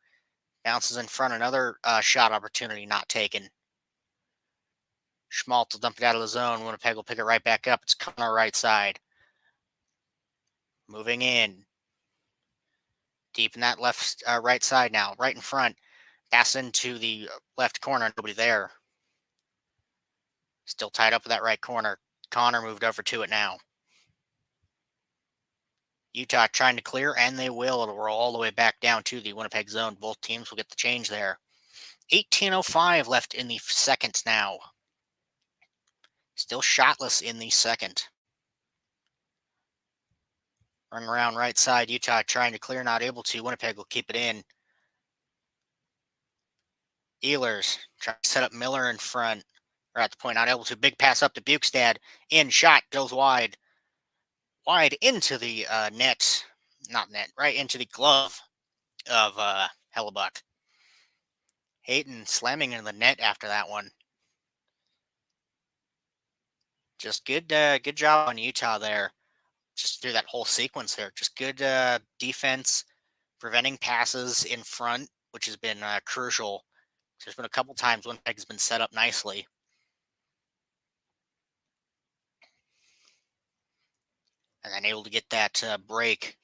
Bounces in front, another shot opportunity not taken. Schmaltz will dump it out of the zone. Winnipeg will pick it right back up. It's Connor right side. Moving in. Deep in that right side now. Right in front. Pass into the left corner. Nobody there. Still tied up with that right corner. Connor moved over to it now. Utah trying to clear, and they will. It'll roll all the way back down to the Winnipeg zone. Both teams will get the change there. 18:05 left in the second now. Still shotless in the second. Run around right side. Utah trying to clear, not able to. Winnipeg will keep it in. Ehlers trying to set up Miller in front. Or at the point, not able to. Big pass up to Bukestad. In, shot, goes wide. Wide into the net. Not net, right into the glove of Hellebuck. Hayton slamming into the net after that one. Just good job on Utah there. Just through that whole sequence there. Just good defense, preventing passes in front, which has been crucial. There's been a couple times Winnipeg has been set up nicely. And then able to get that break.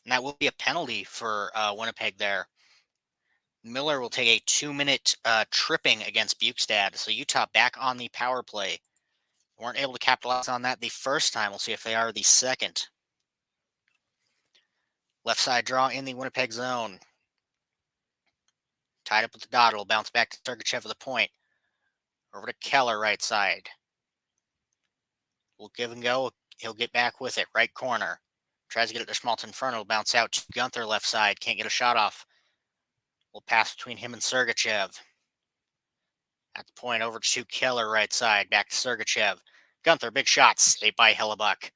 And that will be a penalty for Winnipeg there. Miller will take a 2-minute tripping against Bukestad. So Utah back on the power play. Weren't able to capitalize on that the first time. We'll see if they are the second. Left side draw in the Winnipeg zone. Tied up with the dot. It'll bounce back to Sergachev for the point. Over to Keller right side. We'll give and go. He'll get back with it. Right corner. Tries to get it to Schmaltz in front. It'll bounce out to Gunther left side. Can't get a shot off. We'll pass between him and Sergachev. At the point, over to Keller right side. Back to Sergachev. Gunther, big shot. Saved by Hellebuck.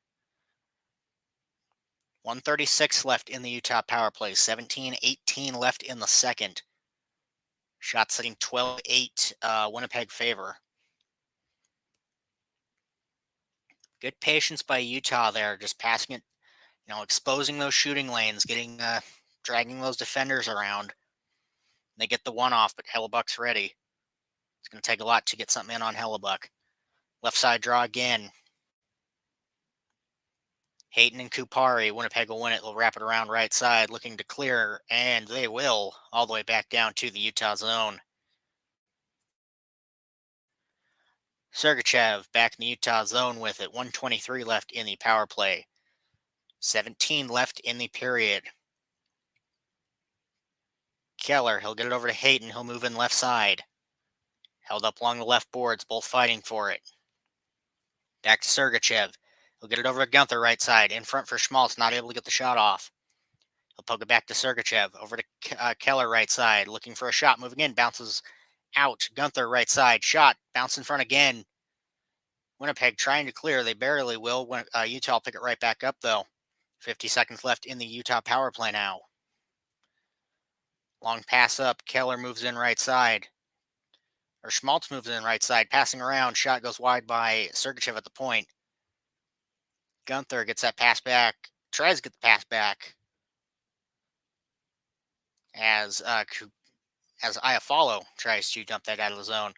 1:36 left in the Utah power play. 17-18 left in the second. Shot sitting 12-8 Winnipeg favor. Good patience by Utah there. Just passing it, exposing those shooting lanes, dragging those defenders around. They get the one off, but Hellebuck's ready. It's going to take a lot to get something in on Hellebuck. Left side draw again. Hayton and Kupari. Winnipeg will win it. They'll wrap it around right side, looking to clear, and they will, all the way back down to the Utah zone. Sergachev back in the Utah zone with it. 1:23 left in the power play. 17 left in the period. Keller, he'll get it over to Hayton. He'll move in left side. Held up along the left boards, both fighting for it. Back to Sergachev. He'll get it over to Gunther right side. In front for Schmaltz, not able to get the shot off. He'll poke it back to Sergachev. Over to Keller right side. Looking for a shot. Moving in. Bounces out. Gunther right side. Shot. Bounce in front again. Winnipeg trying to clear. They barely will. Utah will pick it right back up, though. 50 seconds left in the Utah power play now. Long pass up. Keller moves in right side. Or Schmaltz moves in right side. Passing around. Shot goes wide by Sergachev at the point. Gunther gets that pass back. Tries to get the pass back. As Iafallo tries to dump that out of the zone.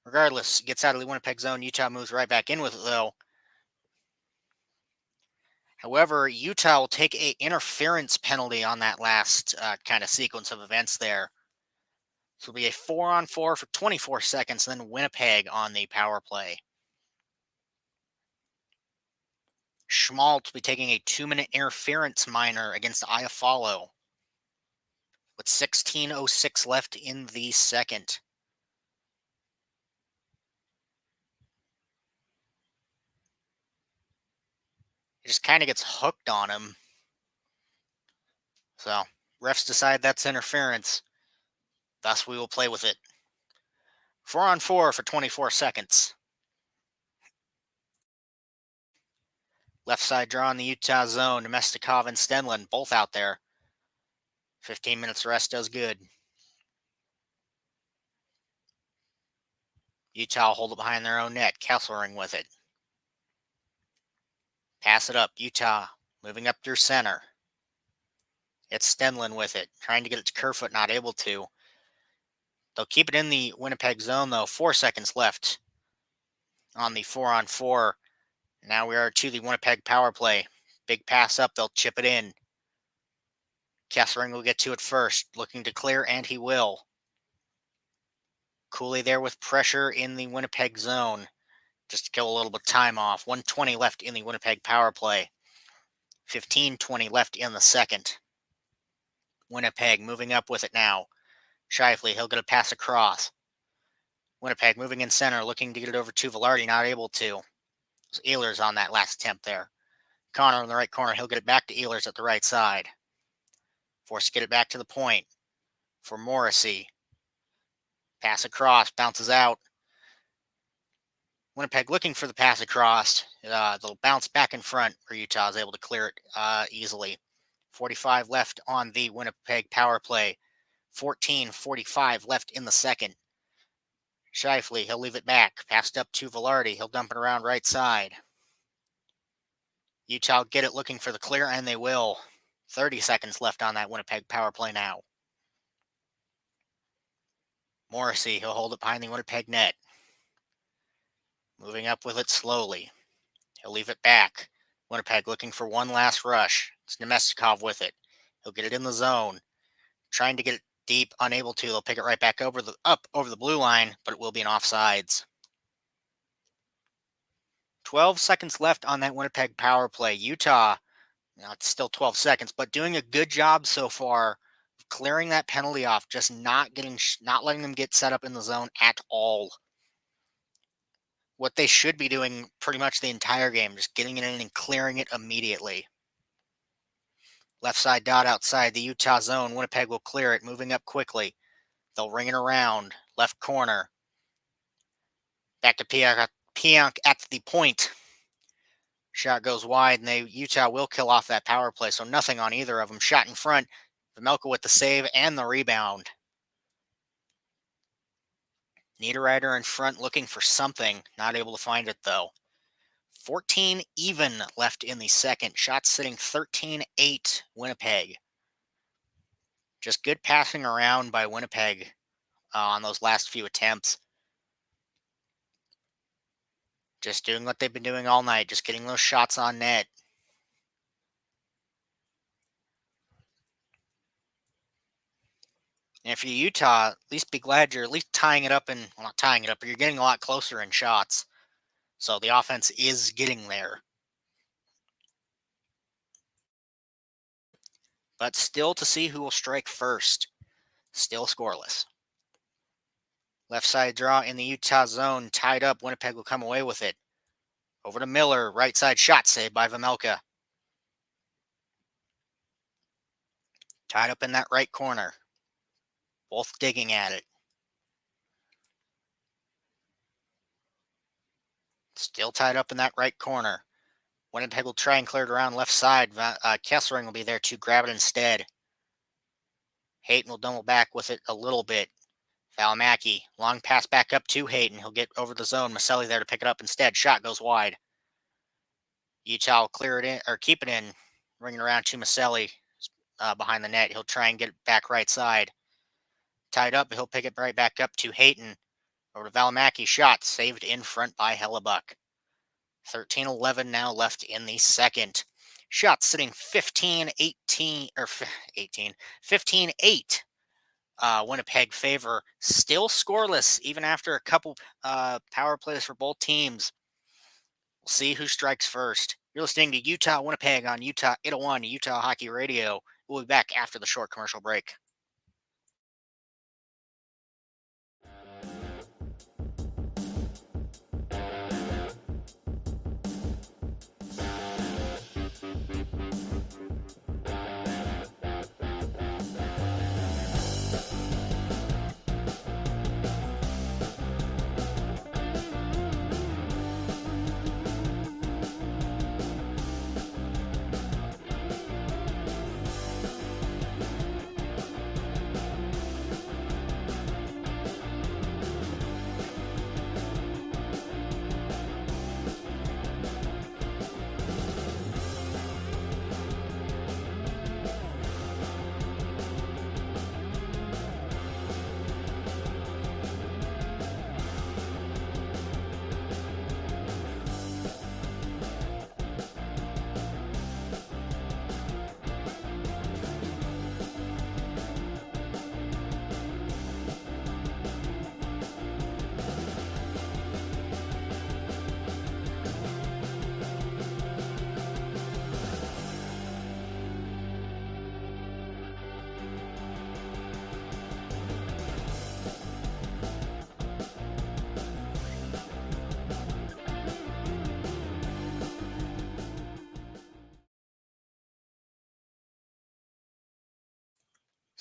Regardless, gets out of the Winnipeg zone. Utah moves right back in with it, though. However, Utah will take an interference penalty on that last kind of sequence of events there. So it'll be a 4-on-4 for 24 seconds, then Winnipeg on the power play. Schmaltz will be taking a 2-minute interference minor against Iafallo with 16:06 left in the second. It just kind of gets hooked on him. So, refs decide that's interference. Thus, we will play with it. 4-on-4 for 24 seconds. Left side draw in the Utah zone. Nemestikov and Stenlin both out there. 15 minutes rest does good. Utah will hold it behind their own net. Kesselring with it. Pass it up. Utah moving up through center. It's Stenlin with it. Trying to get it to Kerfoot, not able to. They'll keep it in the Winnipeg zone, though. 4 seconds left on the 4-on-4. Now we are to the Winnipeg power play. Big pass up. They'll chip it in. Kesselring will get to it first. Looking to clear, and he will. Cooley there with pressure in the Winnipeg zone. Just to kill a little bit of time off. 1:20 left in the Winnipeg power play. 15:20 left in the second. Winnipeg moving up with it now. Shifley, he'll get a pass across. Winnipeg moving in center, looking to get it over to Velarde, not able to. Ehlers on that last attempt there. Connor in the right corner, he'll get it back to Ehlers at the right side. Forced to get it back to the point for Morrissey. Pass across, bounces out. Winnipeg looking for the pass across. They'll bounce back in front where Utah is able to clear it easily. 45 left on the Winnipeg power play. 14:45 left in the second. Shifley, he'll leave it back. Passed up to Velarde. He'll dump it around right side. Utah get it looking for the clear, and they will. 30 seconds left on that Winnipeg power play now. Morrissey, he'll hold it behind the Winnipeg net. Moving up with it slowly. He'll leave it back. Winnipeg looking for one last rush. It's Nemestikov with it. He'll get it in the zone. Trying to get it deep, unable to. They'll pick it right back over the blue line, but it will be an offsides. 12 seconds left on that Winnipeg power play. Utah, it's still 12 seconds, but doing a good job so far of clearing that penalty off, just not letting them get set up in the zone at all. What they should be doing pretty much the entire game, just getting it in and clearing it immediately. Left side dot outside the Utah zone. Winnipeg will clear it, moving up quickly. They'll ring it around. Left corner. Back to Pionk at the point. Shot goes wide, and Utah will kill off that power play, so nothing on either of them. Shot in front. Vemelka with the save and the rebound. Niederreiter in front looking for something. Not able to find it, though. 14 even left in the second. Shots sitting 13-8 Winnipeg. Just good passing around by Winnipeg on those last few attempts. Just doing what they've been doing all night, just getting those shots on net. And if you're Utah, at least be glad you're at least tying it up and, well, not tying it up, but you're getting a lot closer in shots. So the offense is getting there. But still to see who will strike first. Still scoreless. Left side draw in the Utah zone, tied up. Winnipeg will come away with it. Over to Miller, right side shot saved by Vejmelka. Tied up in that right corner. Both digging at it. Still tied up in that right corner. Winnipeg will try and clear it around left side. Kessering will be there to grab it instead. Hayton will double back with it a little bit. Valimaki, long pass back up to Hayton. He'll get over the zone. Maselli there to pick it up instead. Shot goes wide. Utah will clear it in, or keep it in. Bring it around to Maselli behind the net. He'll try and get it back right side. Tied up, he'll pick it right back up to Hayton. Over to Valimaki. Shot saved in front by Hellebuck. 13-11 now left in the second. Shots sitting 15-18, or 18, 15-8. Winnipeg favor. Still scoreless, even after a couple power plays for both teams. We'll see who strikes first. You're listening to Utah Winnipeg on Utah 801 Utah Hockey Radio. We'll be back after the short commercial break.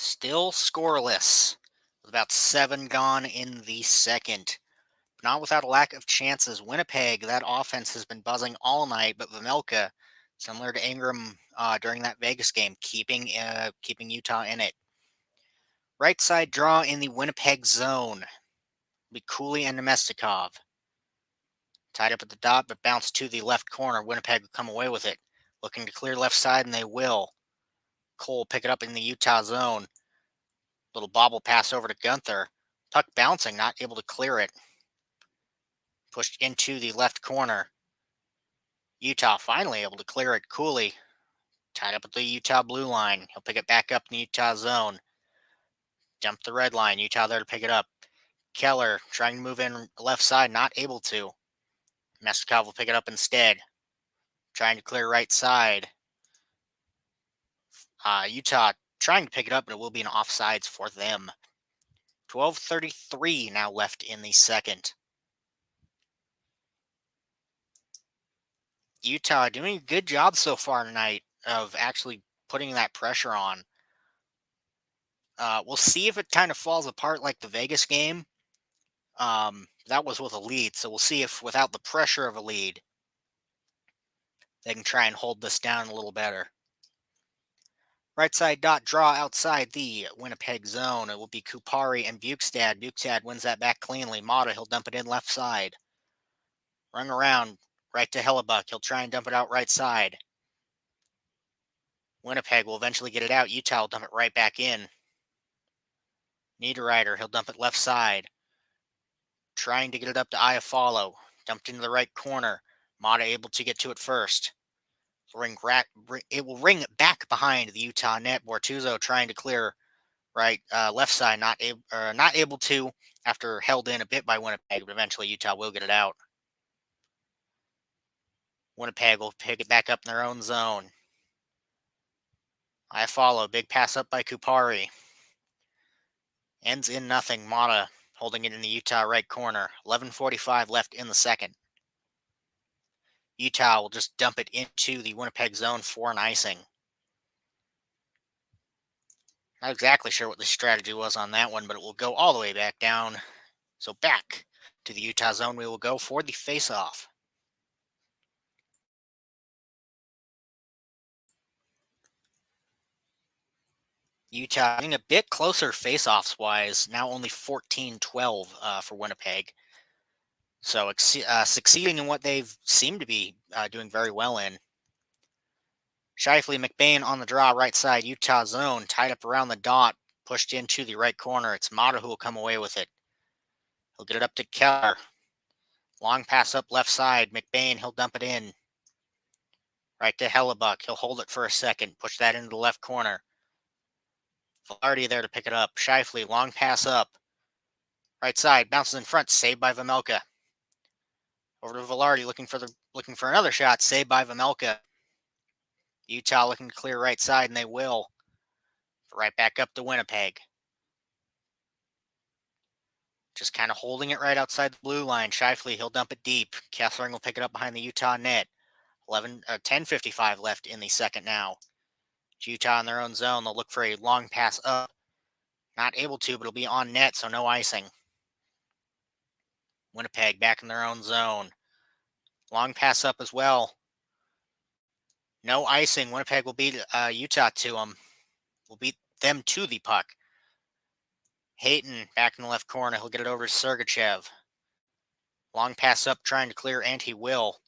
Still scoreless, with about 7 gone in the second. Not without a lack of chances. Winnipeg, that offense has been buzzing all night, but Vejmelka, similar to Ingram during that Vegas game, keeping Utah in it. Right side draw in the Winnipeg zone. Be Cooley and Nemestikov. Tied up at the dot, but bounced to the left corner. Winnipeg will come away with it. Looking to clear left side, and they will. Cole pick it up in the Utah zone. Little bobble pass over to Gunther. Puck bouncing, not able to clear it. Pushed into the left corner. Utah finally able to clear it. Cooley tied up at the Utah blue line. He'll pick it back up in the Utah zone. Dump the red line. Utah there to pick it up. Keller trying to move in left side, not able to. Mestikov will pick it up instead. Trying to clear right side. Utah trying to pick it up, but it will be an offsides for them. 12:33 now left in the second. Utah doing a good job so far tonight of actually putting that pressure on. We'll see if it kind of falls apart like the Vegas game. That was with a lead, so we'll see if without the pressure of a lead, they can try and hold this down a little better. Right side dot draw outside the Winnipeg zone. It will be Kupari and Bukestad. Bukestad wins that back cleanly. Mata, he'll dump it in left side. Run around right to Hellebuck. He'll try and dump it out right side. Winnipeg will eventually get it out. Utah will dump it right back in. Niederreiter, he'll dump it left side. Trying to get it up to Iafallo. Dumped into the right corner. Mata able to get to it first. It will ring back behind the Utah net. Bortuzzo trying to clear left side, not able to after held in a bit by Winnipeg, but eventually Utah will get it out. Winnipeg will pick it back up in their own zone. Iafallo, big pass up by Kupari. Ends in nothing. Mata holding it in the Utah right corner. 11:45 left in the second. Utah will just dump it into the Winnipeg zone for an icing. Not exactly sure what the strategy was on that one, but it will go all the way back down. So back to the Utah zone we will go for the face-off. Utah getting a bit closer face-offs wise, now only 14-12 for Winnipeg. So succeeding in what they've seemed to be doing very well in. Shifley, McBain on the draw, right side, Utah zone, tied up around the dot, pushed into the right corner. It's Mata who will come away with it. He'll get it up to Keller. Long pass up left side. McBain, he'll dump it in. Right to Hellebuck. He'll hold it for a second. Push that into the left corner. Velarde there to pick it up. Shifley, long pass up. Right side, bounces in front, saved by Vejmelka. Over to Velarde, looking for another shot, saved by Vejmelka. Utah looking to clear right side, and they will. Right back up to Winnipeg. Just kind of holding it right outside the blue line. Shifley, he'll dump it deep. Kessling will pick it up behind the Utah net. 10:55 left in the second now. Utah in their own zone. They'll look for a long pass up. Not able to, but it'll be on net, so no icing. Winnipeg back in their own zone. Long pass up as well. No icing. Winnipeg will beat Utah to them. Will beat them to the puck. Hayton back in the left corner. He'll get it over to Sergachev. Long pass up, trying to clear, and he will.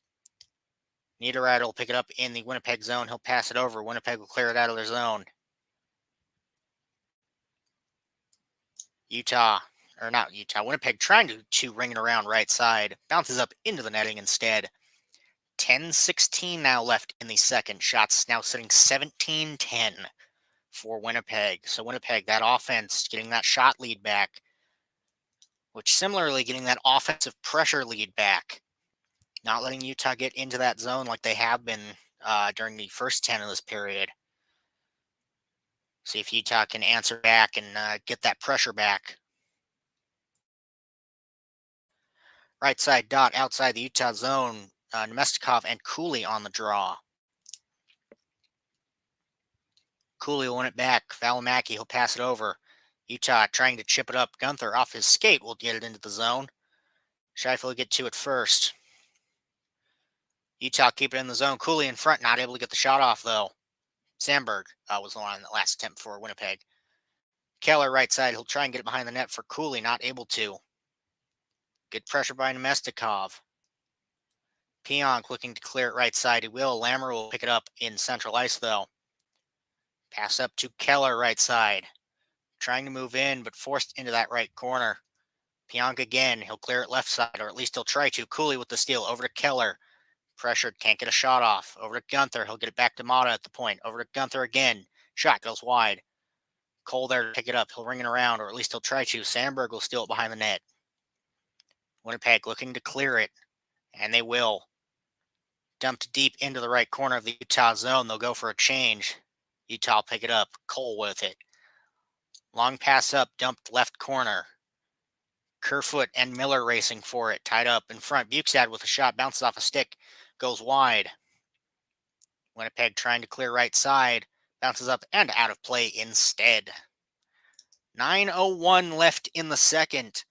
Niederreiter will pick it up in the Winnipeg zone. He'll pass it over. Winnipeg will clear it out of their zone. Winnipeg trying to ring it around right side. Bounces up into the netting instead. 10:16 now left in the second. Shots now sitting 17-10 for Winnipeg. So Winnipeg, that offense, getting that shot lead back, which similarly getting that offensive pressure lead back. Not letting Utah get into that zone like they have been during the first 10 of this period. See if Utah can answer back and get that pressure back. Right side dot outside the Utah zone. Nemestikov and Cooley on the draw. Cooley will win it back. Valimaki, he'll pass it over. Utah trying to chip it up. Gunther off his skate will get it into the zone. Scheifele will get to it first. Utah keep it in the zone. Cooley in front, not able to get the shot off though. Sandberg was the one in the last attempt for Winnipeg. Keller right side, he'll try and get it behind the net for Cooley, not able to. Good pressure by Nemestikov. Pionk looking to clear it right side. He will. Lammer will pick it up in central ice though. Pass up to Keller right side. Trying to move in, but forced into that right corner. Pionk again. He'll clear it left side, or at least he'll try to. Cooley with the steal. Over to Keller. Pressured. Can't get a shot off. Over to Gunther. He'll get it back to Mata at the point. Over to Gunther again. Shot goes wide. Cole there to pick it up. He'll ring it around, or at least he'll try to. Sandberg will steal it behind the net. Winnipeg looking to clear it, and they will. Dumped deep into the right corner of the Utah zone. They'll go for a change. Utah will pick it up. Cole with it. Long pass up, dumped left corner. Kerfoot and Miller racing for it. Tied up in front. Bukestad with a shot. Bounces off a stick. Goes wide. Winnipeg trying to clear right side. Bounces up and out of play instead. 9:01 left in the second.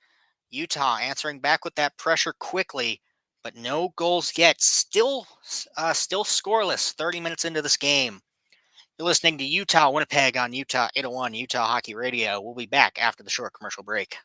Utah answering back with that pressure quickly, but no goals yet. Still scoreless 30 minutes into this game. You're listening to Utah Winnipeg on Utah 801 Utah Hockey Radio. We'll be back after the short commercial break.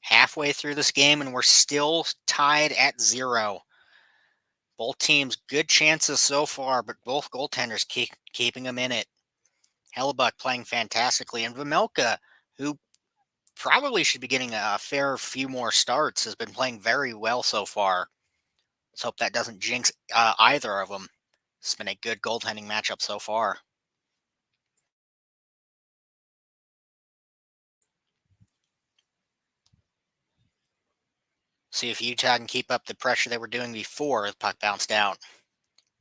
Halfway through this game, and we're still tied at 0. Both teams good chances so far, but both goaltenders keeping them in it. Hellebuck playing fantastically, and Vamelka, who probably should be getting a fair few more starts, has been playing very well so far. Let's hope that doesn't jinx either of them. It's been a good goaltending matchup so far. See if Utah can keep up the pressure they were doing before the puck bounced out.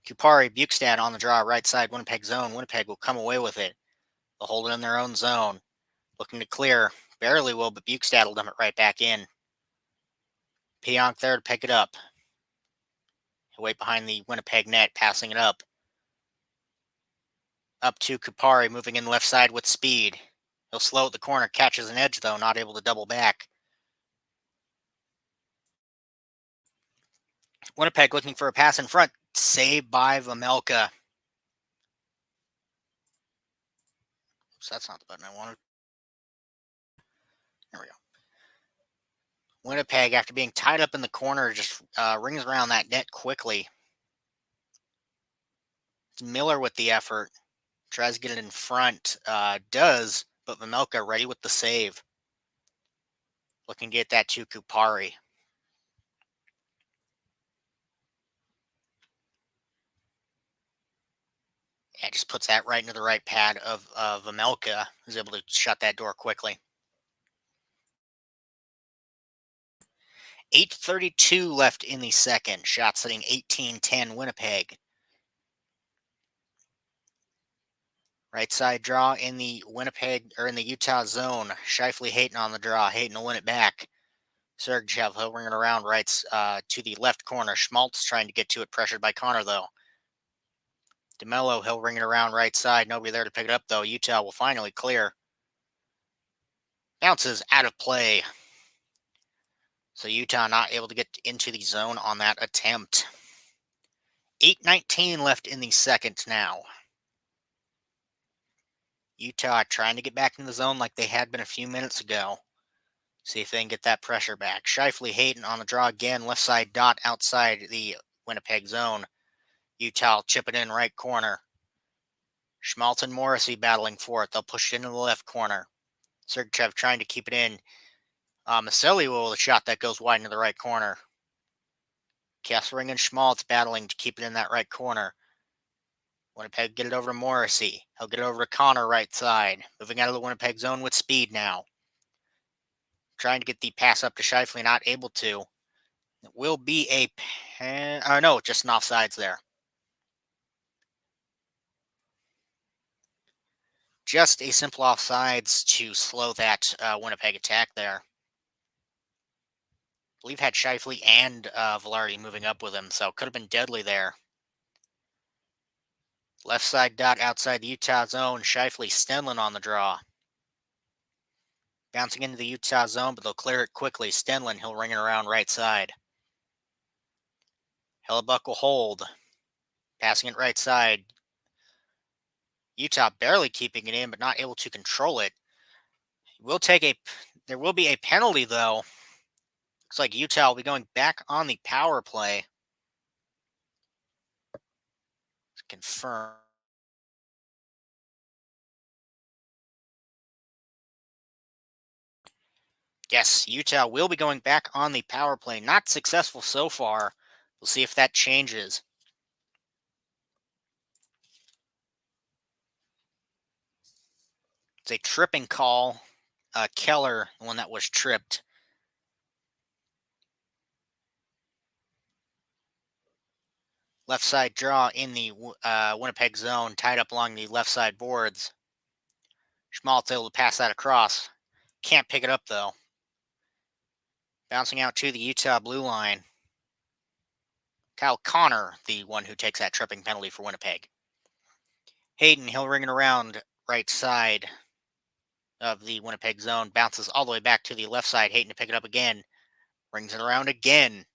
Kupari, Bukestad on the draw, right side, Winnipeg zone. Winnipeg will come away with it. They'll hold it in their own zone. Looking to clear. Barely will, but Bukestad will dump it right back in. Pionk there to pick it up. He'll wait behind the Winnipeg net, passing it up. Up to Kupari, moving in left side with speed. He'll slow at the corner, catches an edge though, not able to double back. Winnipeg looking for a pass in front. Saved by Vamelka. So that's not the button I wanted. There we go. Winnipeg, after being tied up in the corner, just rings around that net quickly. It's Miller with the effort. Tries to get it in front. Does, but Vamelka ready with the save. Looking to get that to Kupari. Yeah, just puts that right into the right pad of Vamelka, who's able to shut that door quickly. 8:32 left in the second. Shot sitting 18-10 Winnipeg. Right side draw in the Winnipeg or in the Utah zone. Shifley Hayton on the draw. Hayton will win it back. Sergachev, he'll ring it around right to the left corner. Schmaltz trying to get to it, pressured by Connor though. DeMello, he'll ring it around right side. Nobody there to pick it up though. Utah will finally clear. Bounces out of play. So Utah not able to get into the zone on that attempt. 8:19 left in the second now. Utah trying to get back in the zone like they had been a few minutes ago. See if they can get that pressure back. Shifley Hayton on the draw again. Left side dot outside the Winnipeg zone. Utah chip it in right corner. Schmaltz and Morrissey battling for it. They'll push it into the left corner. Sergachev trying to keep it in. Maselli will with a shot that goes wide into the right corner. Kessling and Schmaltz battling to keep it in that right corner. Winnipeg get it over to Morrissey. He'll get it over to Connor right side. Moving out of the Winnipeg zone with speed now. Trying to get the pass up to Shifley, not able to. It will be a no, just an offsides there. Just a simple offsides to slow that Winnipeg attack there. I believe had Shifley and Velarde moving up with him, so could have been deadly there. Left side dot outside the Utah zone. Shifley, Stenlin on the draw. Bouncing into the Utah zone, but they'll clear it quickly. Stenlin, he'll ring it around right side. Hellebuck will hold. Passing it right side. Utah barely keeping it in, but not able to control it. There will be a penalty, though. Looks like Utah will be going back on the power play. Let's confirm. Yes, Utah will be going back on the power play. Not successful so far. We'll see if that changes. It's a tripping call. Keller, the one that was tripped. Left side draw in the Winnipeg zone, tied up along the left side boards. Schmaltz able to pass that across. Can't pick it up, though. Bouncing out to the Utah blue line. Kyle Connor, the one who takes that tripping penalty for Winnipeg. Hayden, he'll ring it around right side of the Winnipeg zone. Bounces all the way back to the left side. Hayden to pick it up again. Rings it around again.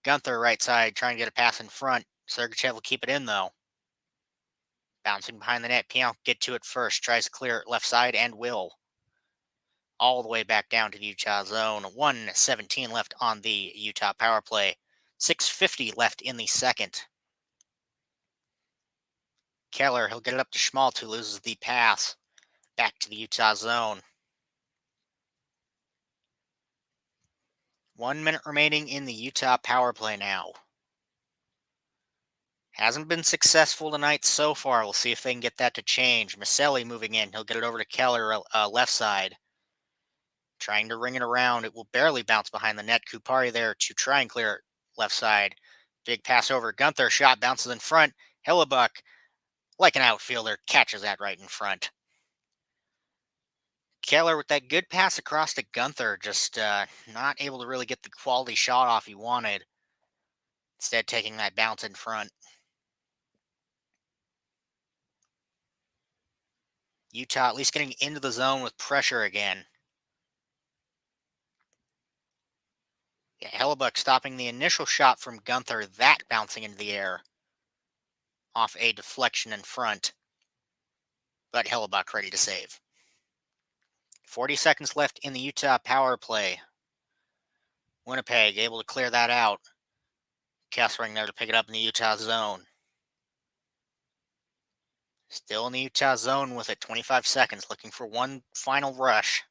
Gunther right side trying to get a pass in front. Sergachev will keep it in, though. Bouncing behind the net. Pionk get to it first. Tries to clear it left side and will. all the way back down to the Utah zone. 1:17 left on the Utah power play. 6:50 left in the second. Keller, he'll get it up to Schmaltz, who loses the pass. Back to the Utah zone. 1 minute remaining in the Utah power play now. Hasn't been successful tonight so far. We'll see if they can get that to change. Maselli moving in. He'll get it over to Keller, left side. Trying to ring it around. It will barely bounce behind the net. Kupari there to try and clear it left side. Big pass over. Gunther, shot bounces in front. Hellebuck, like an outfielder, catches that right in front. Keller with that good pass across to Gunther, just not able to really get the quality shot off he wanted. Instead, taking that bounce in front. Utah at least getting into the zone with pressure again. Yeah, Hellebuck stopping the initial shot from Gunther, that bouncing into the air. Off a deflection in front. But Hellebuck ready to save. 40 seconds left in the Utah power play. Winnipeg able to clear that out. Kessering there to pick it up in the Utah zone. Still in the Utah zone with it. 25 seconds. Looking for one final rush.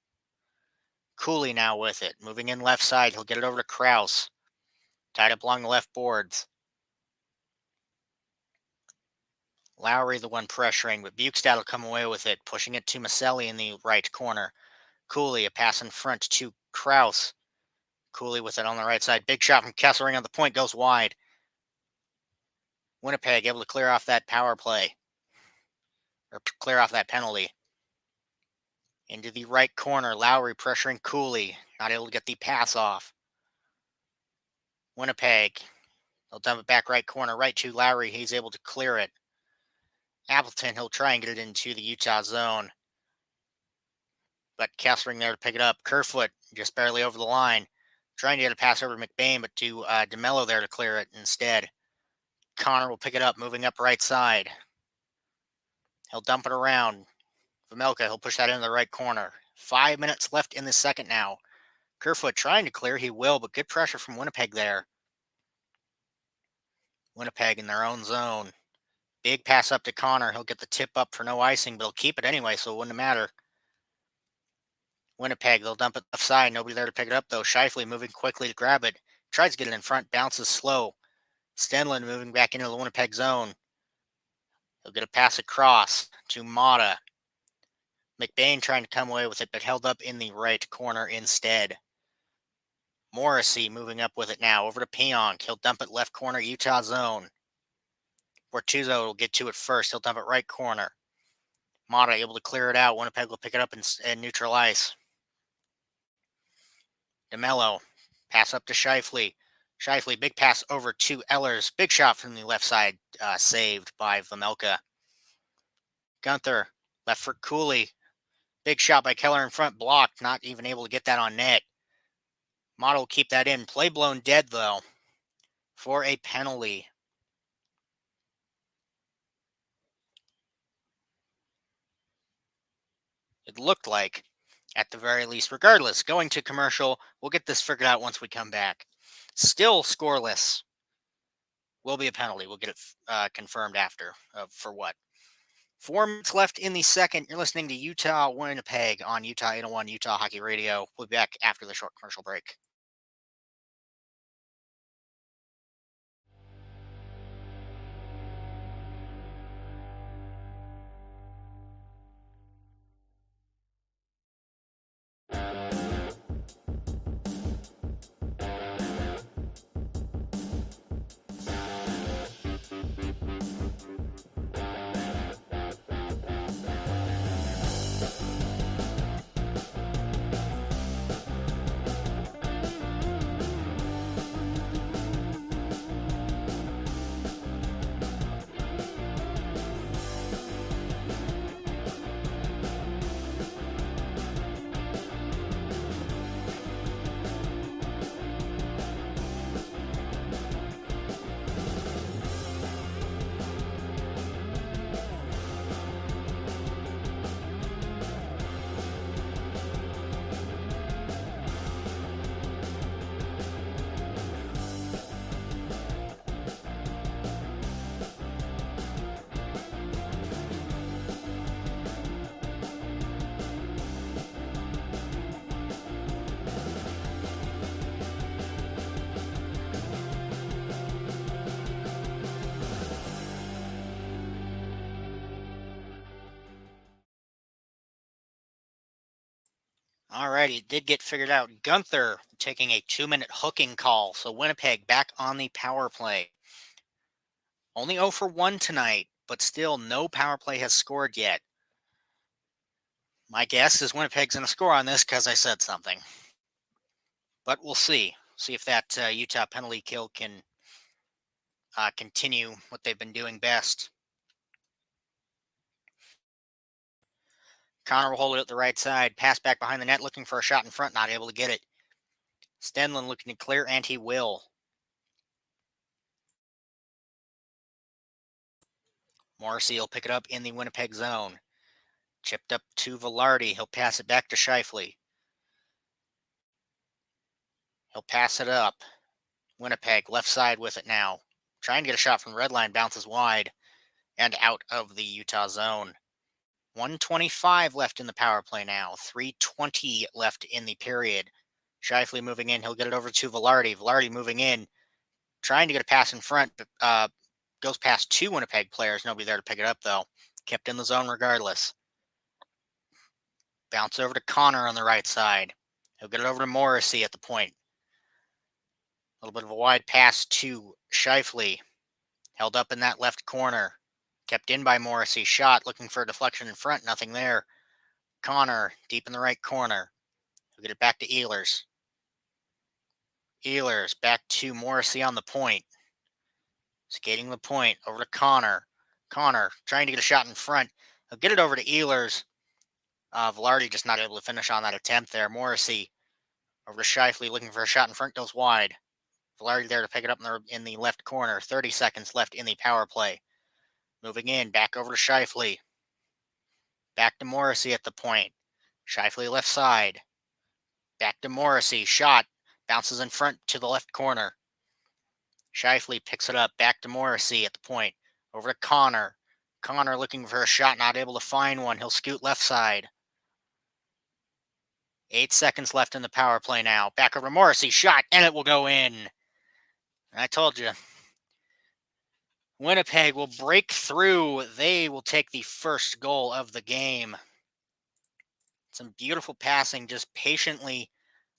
Cooley now with it. Moving in left side. He'll get it over to Krause. Tied up along the left boards. Lowry the one pressuring, but Bukestad will come away with it. Pushing it to Maselli in the right corner. Cooley, a pass in front to Krause. Cooley with it on the right side. Big shot from Kessering on the point. Goes wide. Winnipeg able to clear off that power play. Or clear off that penalty. Into the right corner. Lowry pressuring Cooley. Not able to get the pass off. Winnipeg. They'll dump it back right corner. Right to Lowry. He's able to clear it. Appleton, he'll try and get it into the Utah zone. But Kessering there to pick it up. Kerfoot just barely over the line. Trying to get a pass over to McBain, but to DeMello there to clear it instead. Connor will pick it up, moving up right side. He'll dump it around. Vejmelka, he'll push that into the right corner. 5 minutes left in the second now. Kerfoot trying to clear, he will, but good pressure from Winnipeg there. Winnipeg in their own zone. Big pass up to Connor. He'll get the tip up for no icing, but he'll keep it anyway, so it wouldn't matter. Winnipeg, they'll dump it left side. Nobody there to pick it up, though. Scheifele moving quickly to grab it. Tries to get it in front, bounces slow. Stenlund moving back into the Winnipeg zone. He'll get a pass across to Mata. McBain trying to come away with it, but held up in the right corner instead. Morrissey moving up with it now. Over to Pionk. He'll dump it left corner, Utah zone. Bortuzzo will get to it first. He'll dump it right corner. Mata able to clear it out. Winnipeg will pick it up and neutral ice. DeMello. Pass up to Scheifele. Scheifele, big pass over to Ehlers. Big shot from the left side, saved by Vejmelka. Gunther, left for Cooley. Big shot by Keller in front, blocked. Not even able to get that on net. Mata will keep that in. Play blown dead, though, for a penalty. It looked like, at the very least. Regardless, going to commercial. We'll get this figured out once we come back. Still scoreless. Will be a penalty. We'll get it confirmed after. For what? 4 minutes left in the second. You're listening to Utah Winnipeg on Utah 801 Utah Hockey Radio. We'll be back after the short commercial break. Alrighty, it did get figured out. Gunther taking a 2-minute hooking call, so Winnipeg back on the power play. Only 0 for 1 tonight, but still no power play has scored yet. My guess is Winnipeg's going to score on this because I said something. But we'll see. See if that Utah penalty kill can continue what they've been doing best. Connor will hold it at the right side. Pass back behind the net, looking for a shot in front, not able to get it. Stenlin looking to clear, and he will. Morrissey will pick it up in the Winnipeg zone. Chipped up to Velarde. He'll pass it back to Scheifele. He'll pass it up. Winnipeg left side with it now. Trying to get a shot from the red line, bounces wide and out of the Utah zone. 1:25 left in the power play now. 3:20 left in the period. Scheifele moving in. He'll get it over to Velarde. Velarde moving in. Trying to get a pass in front, but goes past 2 Winnipeg players. Nobody there to pick it up, though. Kept in the zone regardless. Bounce over to Connor on the right side. He'll get it over to Morrissey at the point. A little bit of a wide pass to Scheifele. Held up in that left corner. Kept in by Morrissey. Shot, looking for a deflection in front. Nothing there. Connor, deep in the right corner. He'll get it back to Ehlers. Ehlers, back to Morrissey on the point. Skating the point, over to Connor. Connor, trying to get a shot in front. He'll get it over to Ehlers. Velarde just not able to finish on that attempt there. Morrissey, over to Scheifele, looking for a shot in front, goes wide. Velarde there to pick it up in the left corner. 30 seconds left in the power play. Moving in, back over to Scheifele. Back to Morrissey at the point. Scheifele left side. Back to Morrissey. Shot. Bounces in front to the left corner. Scheifele picks it up. Back to Morrissey at the point. Over to Connor. Connor looking for a shot, not able to find one. He'll scoot left side. 8 seconds left in the power play now. Back over to Morrissey. Shot, and it will go in. I told you. Winnipeg will break through. They will take the first goal of the game. Some beautiful passing, just patiently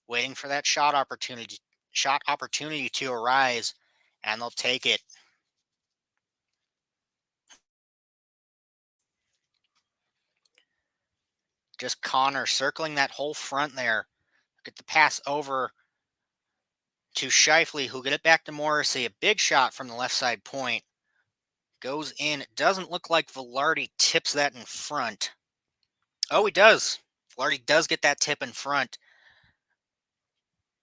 waiting for that shot opportunity to arise, and they'll take it. Just Connor circling that whole front there. Get the pass over to Scheifele, who'll get it back to Morrissey. A big shot from the left side point. Goes in. It doesn't look like Velarde tips that in front. Oh, he does. Velarde does get that tip in front.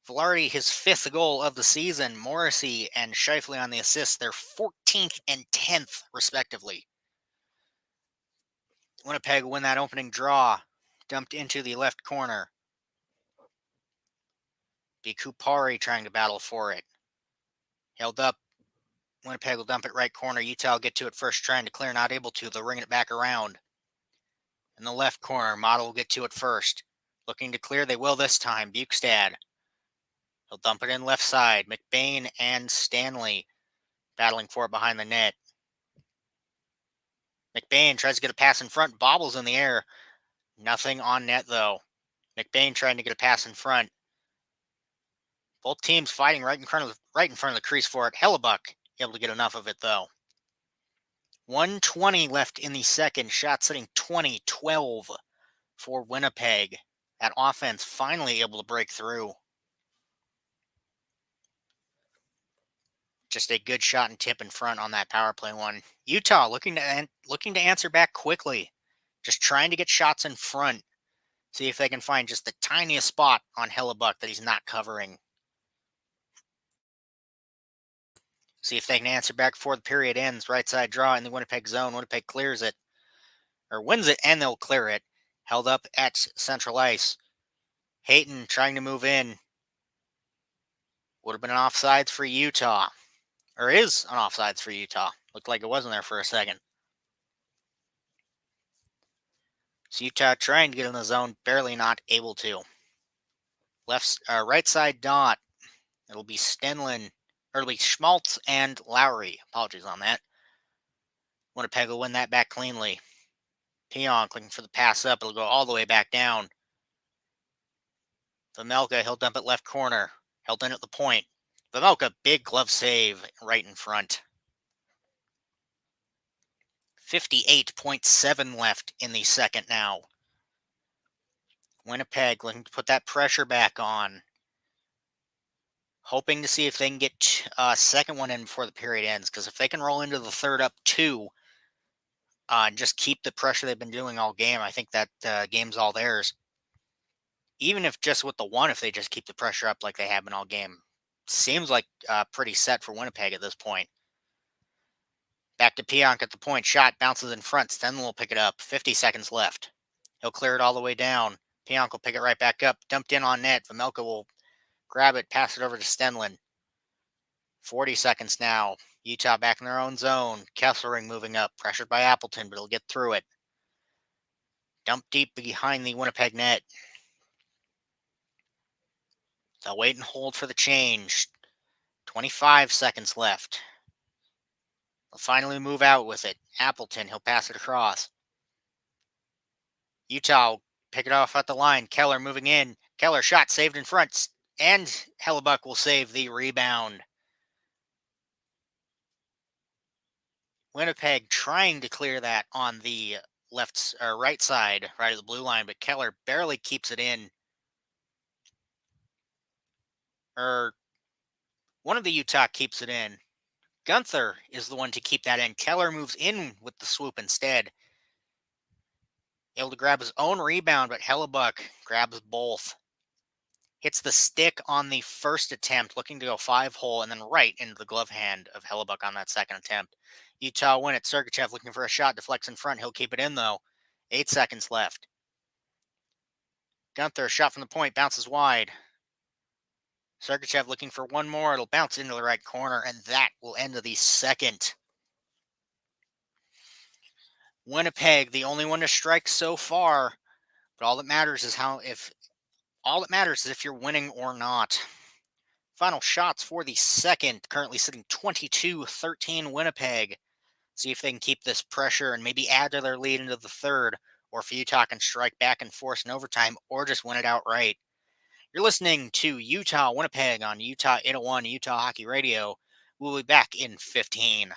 Velarde, his 5th goal of the season. Morrissey and Scheifele on the assists. They're 14th and 10th, respectively. Winnipeg win that opening draw. Dumped into the left corner. Be Kupari trying to battle for it. Held up. Winnipeg will dump it right corner. Utah will get to it first, trying to clear, not able to. They'll ring it back around. In the left corner, Model will get to it first. Looking to clear, they will this time. Bukestad. He'll dump it in left side. McBain and Stanley battling for it behind the net. McBain tries to get a pass in front, bobbles in the air. Nothing on net, though. McBain trying to get a pass in front. Both teams fighting right in front of the crease for it. Hellebuck able to get enough of it, though. 1:20 left in the second. Shot sitting 20-12 for Winnipeg. That offense finally able to break through. Just a good shot and tip in front on that power play one. Utah looking to answer back quickly. Just trying to get shots in front. See if they can find just the tiniest spot on Hellebuck that he's not covering. See if they can answer back before the period ends. Right side draw in the Winnipeg zone. Winnipeg clears it. Or wins it, and they'll clear it. Held up at central ice. Hayton trying to move in. Would have been an offsides for Utah. Or is an offsides for Utah. Looked like it wasn't there for a second. So Utah trying to get in the zone, barely not able to. Right side dot. It'll be Stenlin, or it'll be Schmaltz and Lowry. Apologies on that. Winnipeg will win that back cleanly. Pionk looking for the pass up. It'll go all the way back down. Vejmelka, he'll dump it left corner. Held in at the point. Vejmelka, big glove save right in front. 58.7 left in the second now. Winnipeg looking to put that pressure back on. Hoping to see if they can get a second one in before the period ends. Because if they can roll into the third up 2, just keep the pressure they've been doing all game, I think that game's all theirs. Even if just with the 1, if they just keep the pressure up like they have been all game. Seems like pretty set for Winnipeg at this point. Back to Pionk at the point. Shot bounces in front. Stenlin will pick it up. 50 seconds left. He'll clear it all the way down. Pionk will pick it right back up. Dumped in on net. Vejmelka will grab it, pass it over to Stenlin. 40 seconds now. Utah back in their own zone. Kesselring moving up. Pressured by Appleton, but he'll get through it. Dump deep behind the Winnipeg net. They'll wait and hold for the change. 25 seconds left. They'll finally move out with it. Appleton, he'll pass it across. Utah will pick it off at the line. Keller moving in. Keller shot saved in front. And Hellebuyck will save the rebound. Winnipeg trying to clear that on the left or right side, right of the blue line, but Keller barely keeps it in. One of the Utah keeps it in. Gunther is the one to keep that in. Keller moves in with the swoop instead. Able to grab his own rebound, but Hellebuyck grabs both. Hits the stick on the first attempt, looking to go 5-hole, and then right into the glove hand of Hellebuyck on that second attempt. Utah win it. Sergachev looking for a shot, deflects in front. He'll keep it in, though. 8 seconds left. Gunther, shot from the point, bounces wide. Sergachev looking for one more. It'll bounce into the right corner, and that will end the second. Winnipeg, the only one to strike so far, but all that matters is if you're winning or not. Final shots for the second, currently sitting 22-13 Winnipeg. See if they can keep this pressure and maybe add to their lead into the third, or if Utah can strike back and force an overtime, or just win it outright. You're listening to Utah Winnipeg on Utah 801 Utah Hockey Radio. We'll be back in 15.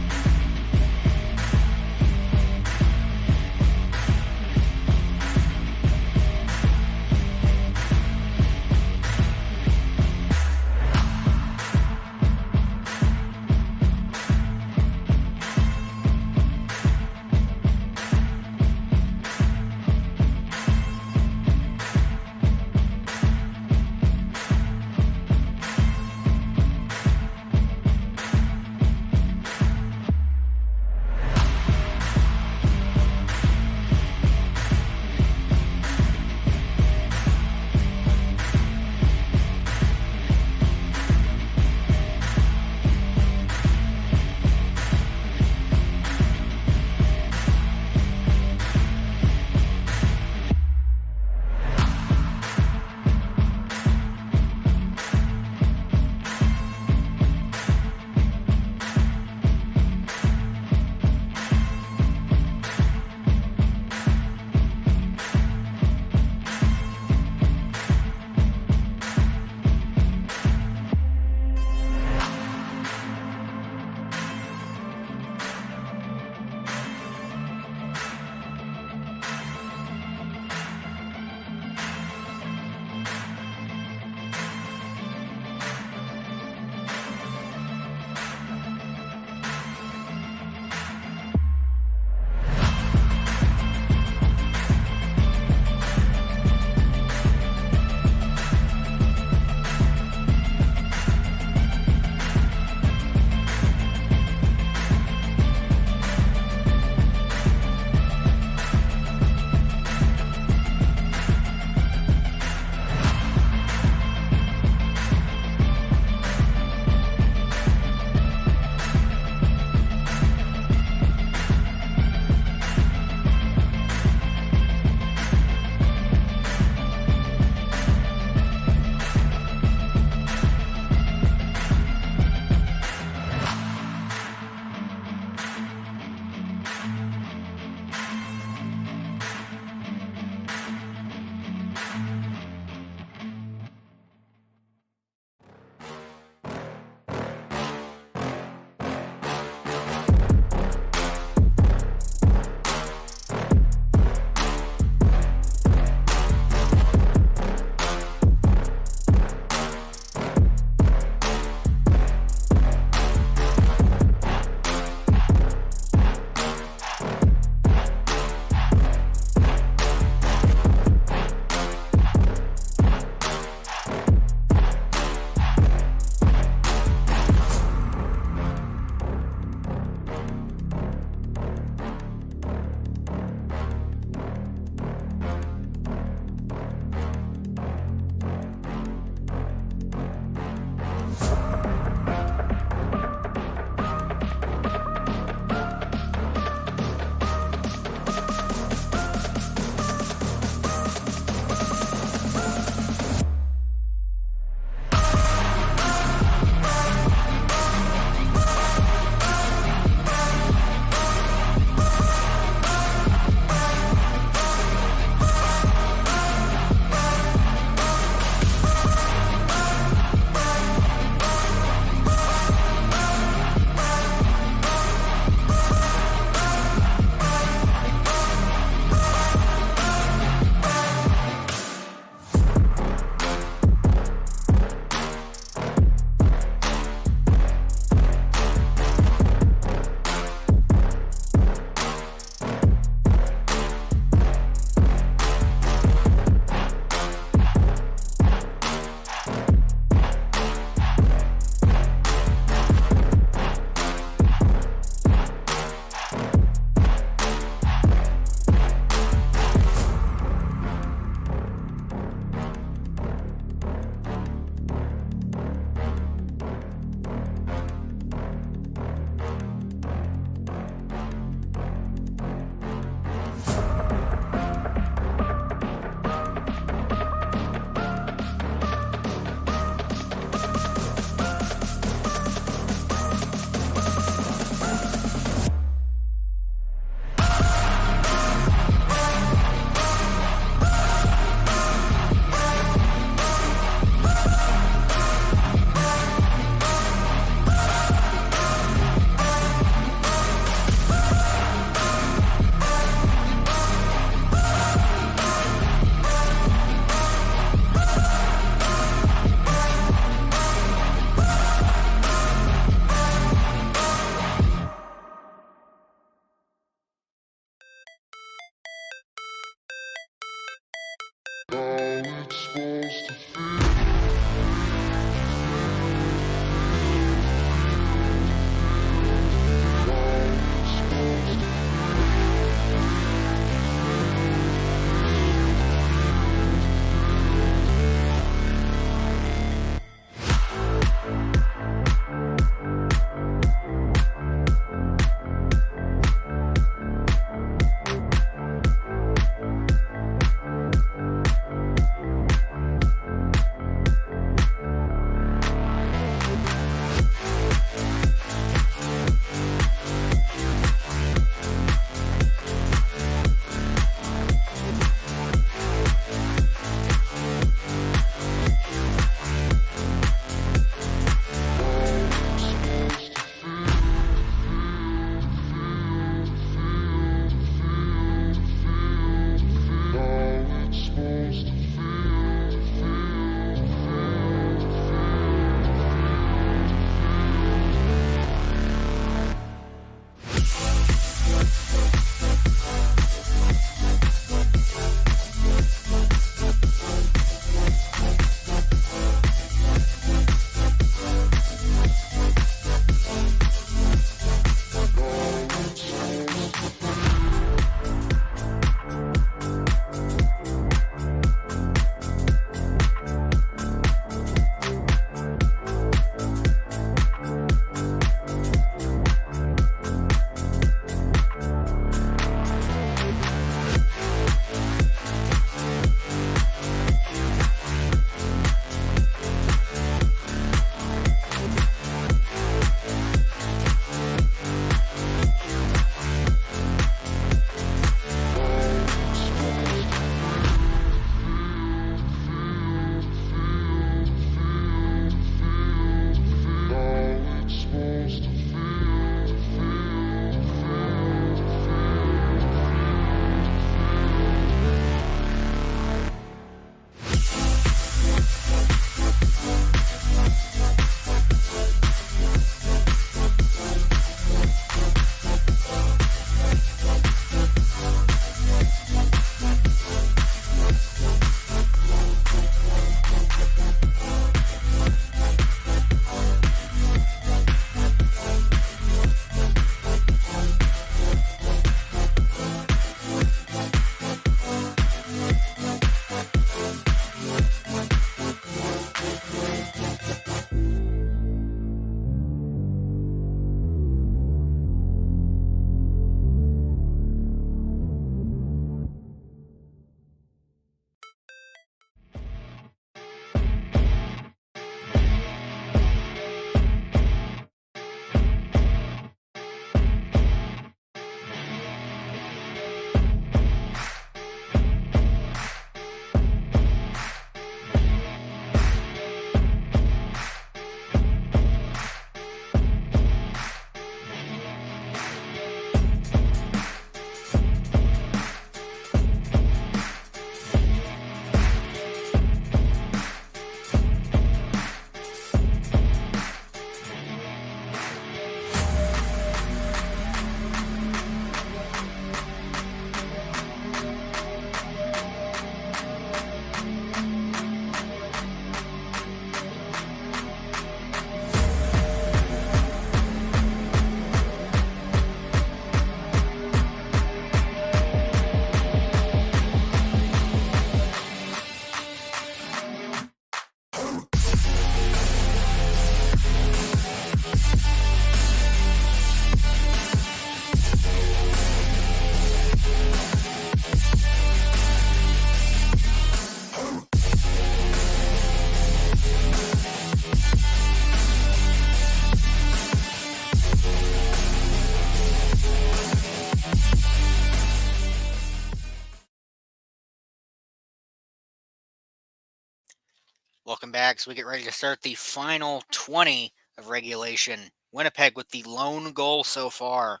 Welcome back. So we get ready to start the final 20 of regulation. Winnipeg with the lone goal so far.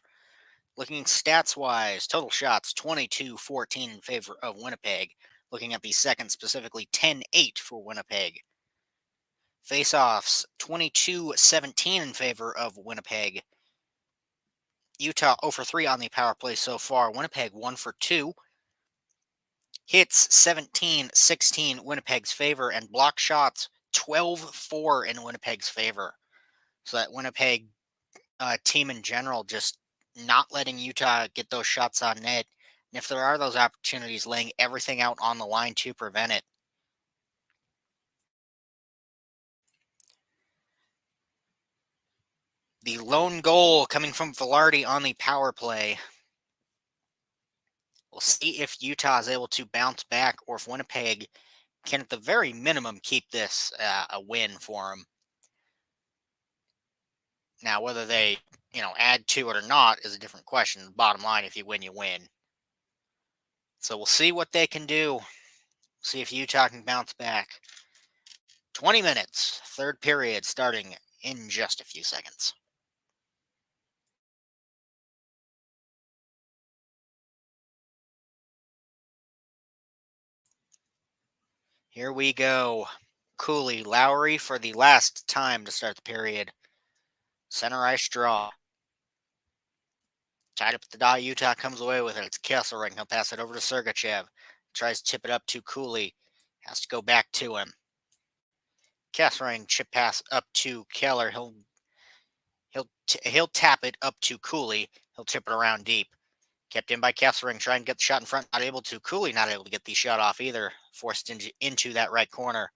Looking stats wise, total shots 22-14 in favor of Winnipeg. Looking at the second specifically, 10-8 for Winnipeg. Face-offs 22-17 in favor of Winnipeg. Utah 0 for 3 on the power play so far. Winnipeg 1 for 2. Hits 17-16 Winnipeg's favor, and block shots 12-4 in Winnipeg's favor. So that Winnipeg team in general just not letting Utah get those shots on net. And if there are those opportunities, laying everything out on the line to prevent it. The lone goal coming from Velarde on the power play. We'll see if Utah is able to bounce back or if Winnipeg can, at the very minimum, keep this a win for them. Now, whether they, add to it or not is a different question. Bottom line, if you win, you win. So we'll see what they can do. See if Utah can bounce back. 20 minutes, third period, starting in just a few seconds. Here we go. Cooley, Lowry for the last time to start the period. Center ice draw. Tied up at the dot, Utah comes away with it. It's Kesselring. He'll pass it over to Sergachev. Tries to tip it up to Cooley. Has to go back to him. Kesselring chip pass up to Keller. He'll tap it up to Cooley. He'll tip it around deep. Kept in by Kesselring, trying to get the shot in front. Not able to. Cooley not able to get the shot off either. Forced into that right corner.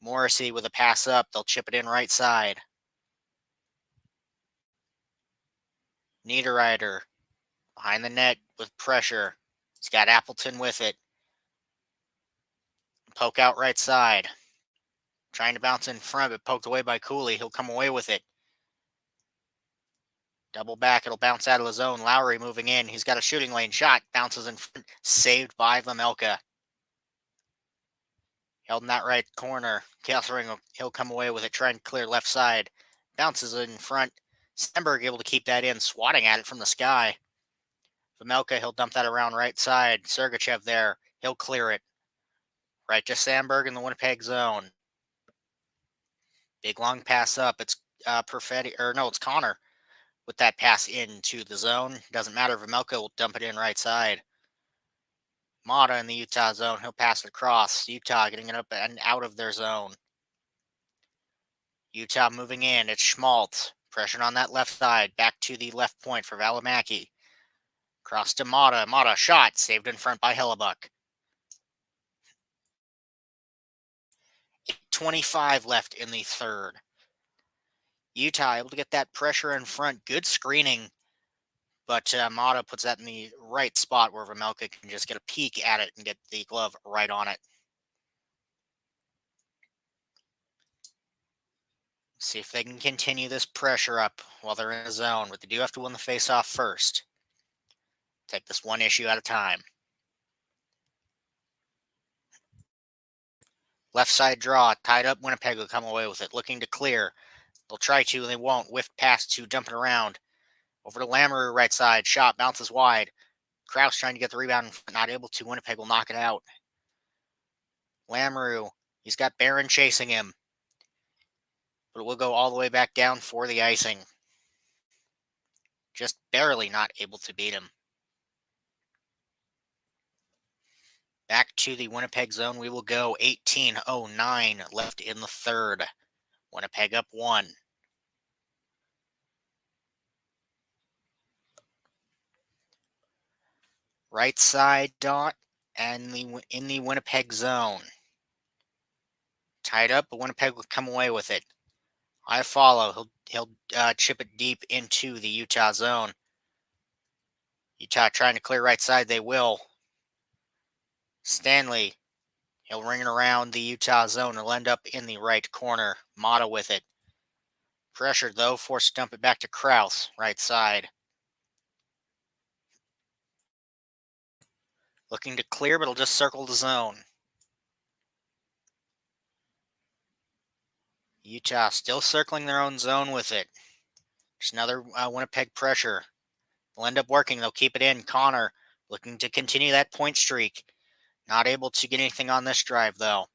Morrissey with a pass up. They'll chip it in right side. Niederreiter behind the net with pressure. He's got Appleton with it. Poke out right side. Trying to bounce in front, but poked away by Cooley. He'll come away with it. Double back. It'll bounce out of the zone. Lowry moving in. He's got a shooting lane shot. Bounces in front. Saved by Vejmelka. Held in that right corner. Kesselring, he'll come away with it. Trying to clear left side. Bounces in front. Stenberg able to keep that in. Swatting at it from the sky. Vejmelka, he'll dump that around right side. Sergachev there. He'll clear it. Right to Sandberg in the Winnipeg zone. Big long pass up. It's it's Connor with that pass into the zone. Doesn't matter. Vejmelka will dump it in right side. Mata in the Utah zone. He'll pass it across. Utah getting it up and out of their zone. Utah moving in. It's Schmaltz. Pressured on that left side. Back to the left point for Valimaki. Cross to Mata. Mata shot. Saved in front by Hellebuck. 8:25 left in the third. Utah able to get that pressure in front. Good screening. But Mata puts that in the right spot where Vejmelka can just get a peek at it and get the glove right on it. See if they can continue this pressure up while they're in the zone. But they do have to win the faceoff first. Take this one issue at a time. Left side draw. Tied up. Winnipeg will come away with it. Looking to clear. They'll try to, and they won't. Whiffed pass to dump it around. Over to Lamoureux, right side. Shot bounces wide. Kraus trying to get the rebound, not able to. Winnipeg will knock it out. Lamoureux, he's got Barron chasing him. But it will go all the way back down for the icing. Just barely not able to beat him. Back to the Winnipeg zone we will go. 18:09 left in the third. Winnipeg up 1. Right side dot and in the Winnipeg zone. Tied up, but Winnipeg will come away with it. I follow. He'll chip it deep into the Utah zone. Utah trying to clear right side. They will. Stanley. He'll ring it around the Utah zone. He'll end up in the right corner. Mata with it. Pressured though. Forced to dump it back to Kraus. Right side. Looking to clear, but he'll just circle the zone. Utah still circling their own zone with it. Just another Winnipeg pressure. They'll end up working. They'll keep it in. Connor looking to continue that point streak. Not able to get anything on this drive, though.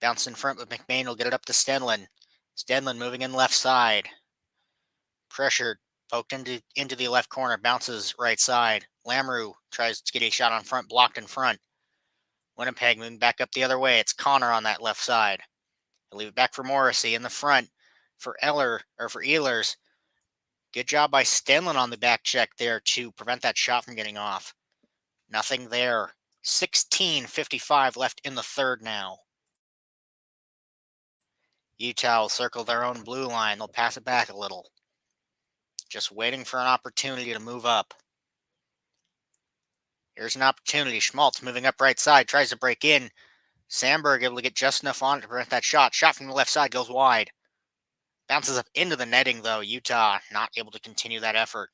Bounce in front, but McBain will get it up to Stenlin. Stenlin moving in left side. Pressured. Poked into the left corner. Bounces right side. Lamoureux tries to get a shot on front. Blocked in front. Winnipeg moving back up the other way. It's Connor on that left side. He'll leave it back for Morrissey in the front for Ehlers. Good job by Stenlin on the back check there to prevent that shot from getting off. Nothing there. 16:55 left in the third now. Utah will circle their own blue line. They'll pass it back a little. Just waiting for an opportunity to move up. Here's an opportunity. Schmaltz moving up right side. Tries to break in. Sandberg able to get just enough on it to prevent that shot. Shot from the left side goes wide. Bounces up into the netting, though. Utah not able to continue that effort.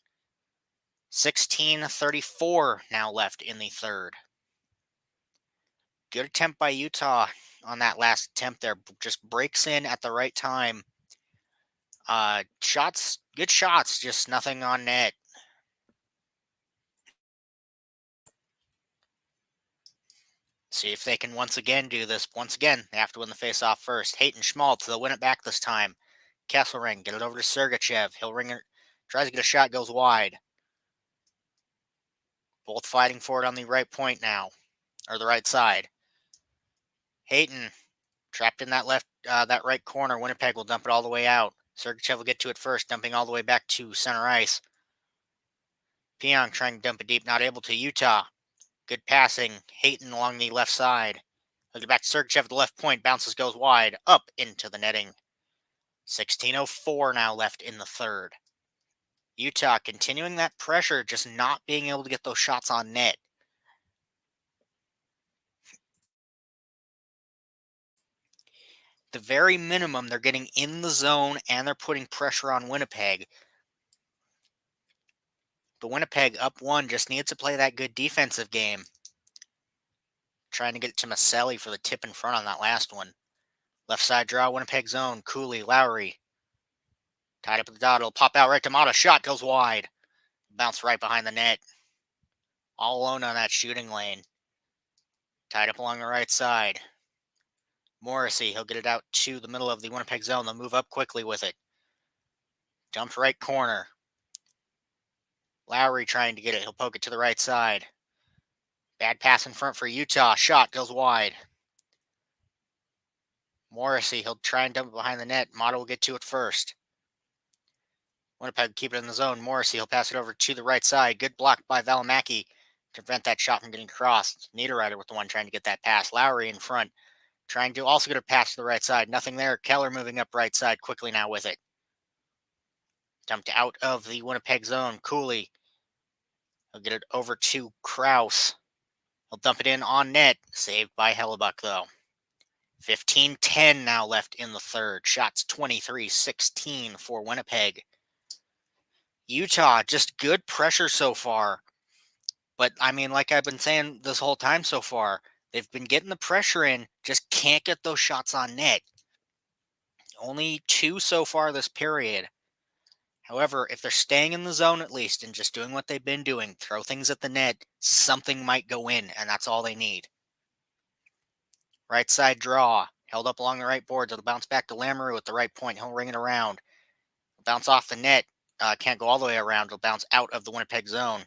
16:34 now left in the third. Good attempt by Utah on that last attempt there. Just breaks in at the right time. Good shots, just nothing on net. See if they can once again do this. Once again, they have to win the faceoff first. Hayton Schmaltz, they'll win it back this time. Kesselring, get it over to Sergachev. He'll ring it, tries to get a shot, goes wide. Both fighting for it on the right point now, or the right side. Hayton, trapped in that right corner. Winnipeg will dump it all the way out. Sergachev will get to it first, dumping all the way back to center ice. Pionk trying to dump it deep, not able to. Utah, good passing. Hayton along the left side. He'll get back to Sergachev at the left point. Bounces, goes wide, up into the netting. 16:04 now left in the third. Utah continuing that pressure, just not being able to get those shots on net. The very minimum, they're getting in the zone and they're putting pressure on Winnipeg. But Winnipeg up one just needs to play that good defensive game. Trying to get it to Maselli for the tip in front on that last one. Left side draw, Winnipeg zone. Cooley, Lowry. Tied up at the dot. It'll pop out right to Mata. Shot goes wide. Bounce right behind the net. All alone on that shooting lane. Tied up along the right side. Morrissey, he'll get it out to the middle of the Winnipeg zone. They'll move up quickly with it. Dumped right corner. Lowry trying to get it. He'll poke it to the right side. Bad pass in front for Utah. Shot goes wide. Morrissey, he'll try and dump it behind the net. Mata will get to it first. Winnipeg keep it in the zone. Morrissey, he'll pass it over to the right side. Good block by Valimaki to prevent that shot from getting crossed. Niederreiter with the one trying to get that pass. Lowry in front, trying to also get a pass to the right side. Nothing there. Keller moving up right side quickly now with it. Dumped out of the Winnipeg zone. Cooley, he'll get it over to Krause. He'll dump it in on net. Saved by Hellebuck, though. 15:10 now left in the third. Shots 23-16 for Winnipeg. Utah, just good pressure so far. But, I mean, like I've been saying this whole time so far, they've been getting the pressure in, just can't get those shots on net. Only 2 so far this period. However, if they're staying in the zone at least and just doing what they've been doing, throw things at the net, something might go in, and that's all they need. Right side draw, held up along the right boards. It'll bounce back to Lamoureux at the right point. He'll ring it around. Bounce off the net. Can't go all the way around. It'll bounce out of the Winnipeg zone.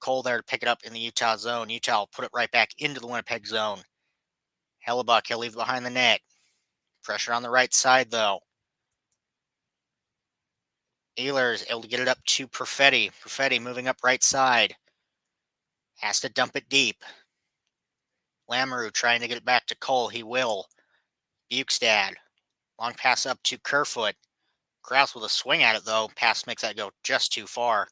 Cole there to pick it up in the Utah zone. Utah will put it right back into the Winnipeg zone. Hellebuck, he'll leave it behind the net. Pressure on the right side, though. Ehlers able to get it up to Perfetti. Perfetti moving up right side. Has to dump it deep. Lamoureux trying to get it back to Cole. He will. Bukestad. Long pass up to Kerfoot. Krause with a swing at it, though. Pass makes that go just too far.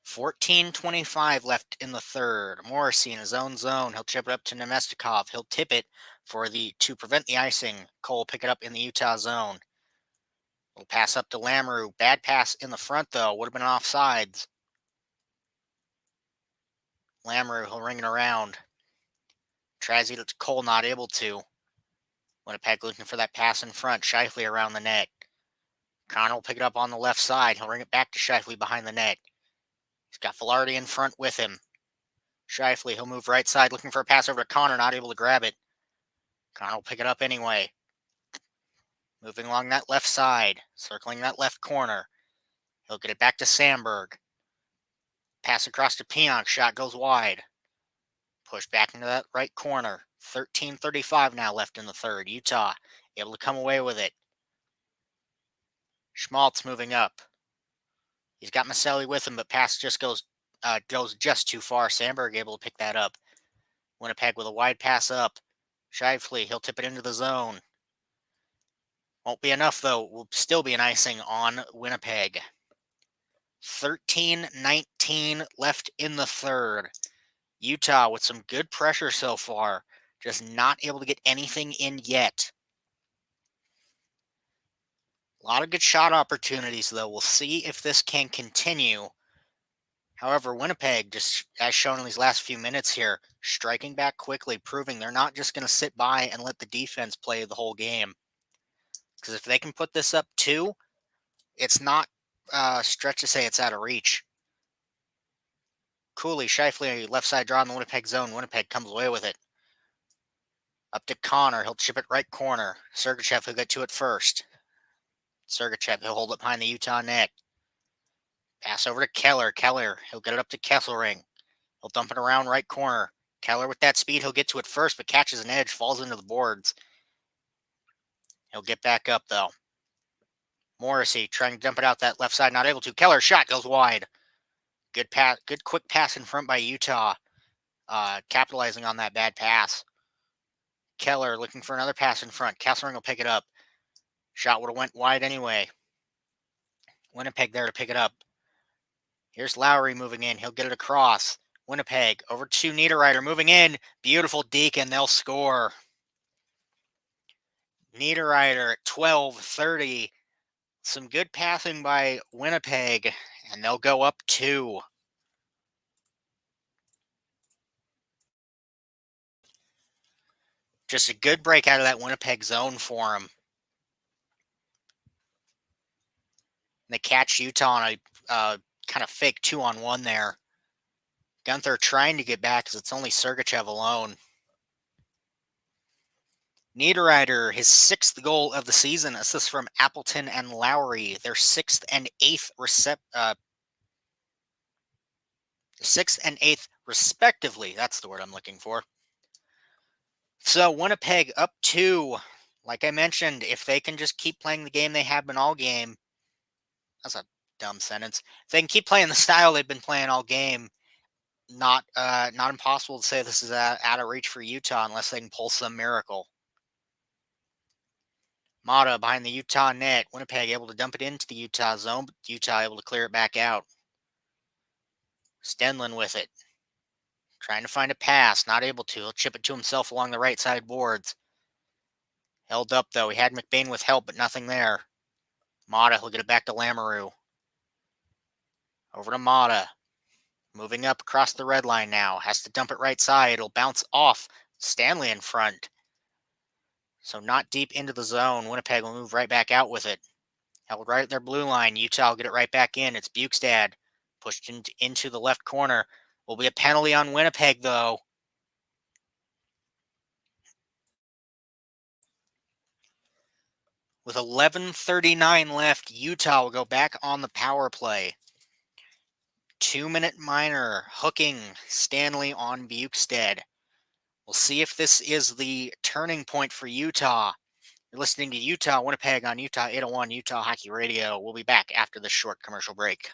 14:25 left in the third. Morrissey in his own zone. He'll chip it up to Nemestikov. He'll tip it to prevent the icing. Cole pick it up in the Utah zone. We'll pass up to Lamoureux. Bad pass in the front, though. Would have been offsides. Lamoureux, he'll ring it around. Tries to get it to Cole, not able to. Winnipeg looking for that pass in front. Scheifele around the net. Connor will pick it up on the left side. He'll ring it back to Scheifele behind the net. He's got Filardi in front with him. Scheifele, he'll move right side, looking for a pass over to Connor, not able to grab it. Connor will pick it up anyway. Moving along that left side, circling that left corner. He'll get it back to Sandberg. Pass across to Pionk. Shot goes wide. Push back into that right corner. 13:35 now left in the third. Utah able to come away with it. Schmaltz moving up. He's got Maselli with him, but pass just goes just too far. Sandberg able to pick that up. Winnipeg with a wide pass up. Shifley, he'll tip it into the zone. Won't be enough, though. Will still be an icing on Winnipeg. 13:19 left in the third. Utah with some good pressure so far. Just not able to get anything in yet. A lot of good shot opportunities, though. We'll see if this can continue. However, Winnipeg, just as shown in these last few minutes here, striking back quickly, proving they're not just going to sit by and let the defense play the whole game. Because if they can put this up 2, it's not a stretch to say it's out of reach. Cooley, Shifley, left side draw in the Winnipeg zone. Winnipeg comes away with it. Up to Connor. He'll chip it right corner. Sergachev, he'll get to it first. Sergachev, he'll hold it behind the Utah net. Pass over to Keller. Keller, he'll get it up to Kesselring. He'll dump it around right corner. Keller with that speed, he'll get to it first, but catches an edge, falls into the boards. He'll get back up, though. Morrissey trying to dump it out that left side, not able to. Keller, shot goes wide. Good pass, good quick pass in front by Utah, capitalizing on that bad pass. Keller looking for another pass in front. Kesselring will pick it up. Shot would have went wide anyway. Winnipeg there to pick it up. Here's Lowry moving in. He'll get it across. Winnipeg over to Niederreiter moving in. Beautiful deke, and they'll score. Niederreiter at 12:30. Some good passing by Winnipeg, and they'll go up 2. Just a good break out of that Winnipeg zone for them. They catch Utah on a kind of fake 2-on-1 there. Gunther trying to get back because it's only Sergachev alone. Niederreiter, his 6th goal of the season, assists from Appleton and Lowry. Their 6th and 8th respectively. That's the word I'm looking for. So Winnipeg up 2. Like I mentioned, if they can just keep playing the game they have been all game, that's a dumb sentence. If they can keep playing the style they've been playing all game, not impossible to say this is out of reach for Utah unless they can pull some miracle. Mata behind the Utah net. Winnipeg able to dump it into the Utah zone, but Utah able to clear it back out. Stenlin with it. Trying to find a pass. Not able to. He'll chip it to himself along the right side boards. Held up, though. He had McBain with help, but nothing there. Mata, he'll get it back to Lamoureux. Over to Mata. Moving up across the red line now. Has to dump it right side. It'll bounce off. Stanley in front. So not deep into the zone. Winnipeg will move right back out with it. Held right at their blue line. Utah will get it right back in. It's Bukestad. Pushed into the left corner. Will be a penalty on Winnipeg, though. With 11:39 left, Utah will go back on the power play. 2-minute minor, hooking Stanley on Bukestad. We'll see if this is the turning point for Utah. You're listening to Utah Winnipeg on Utah 801 Utah Hockey Radio. We'll be back after this short commercial break.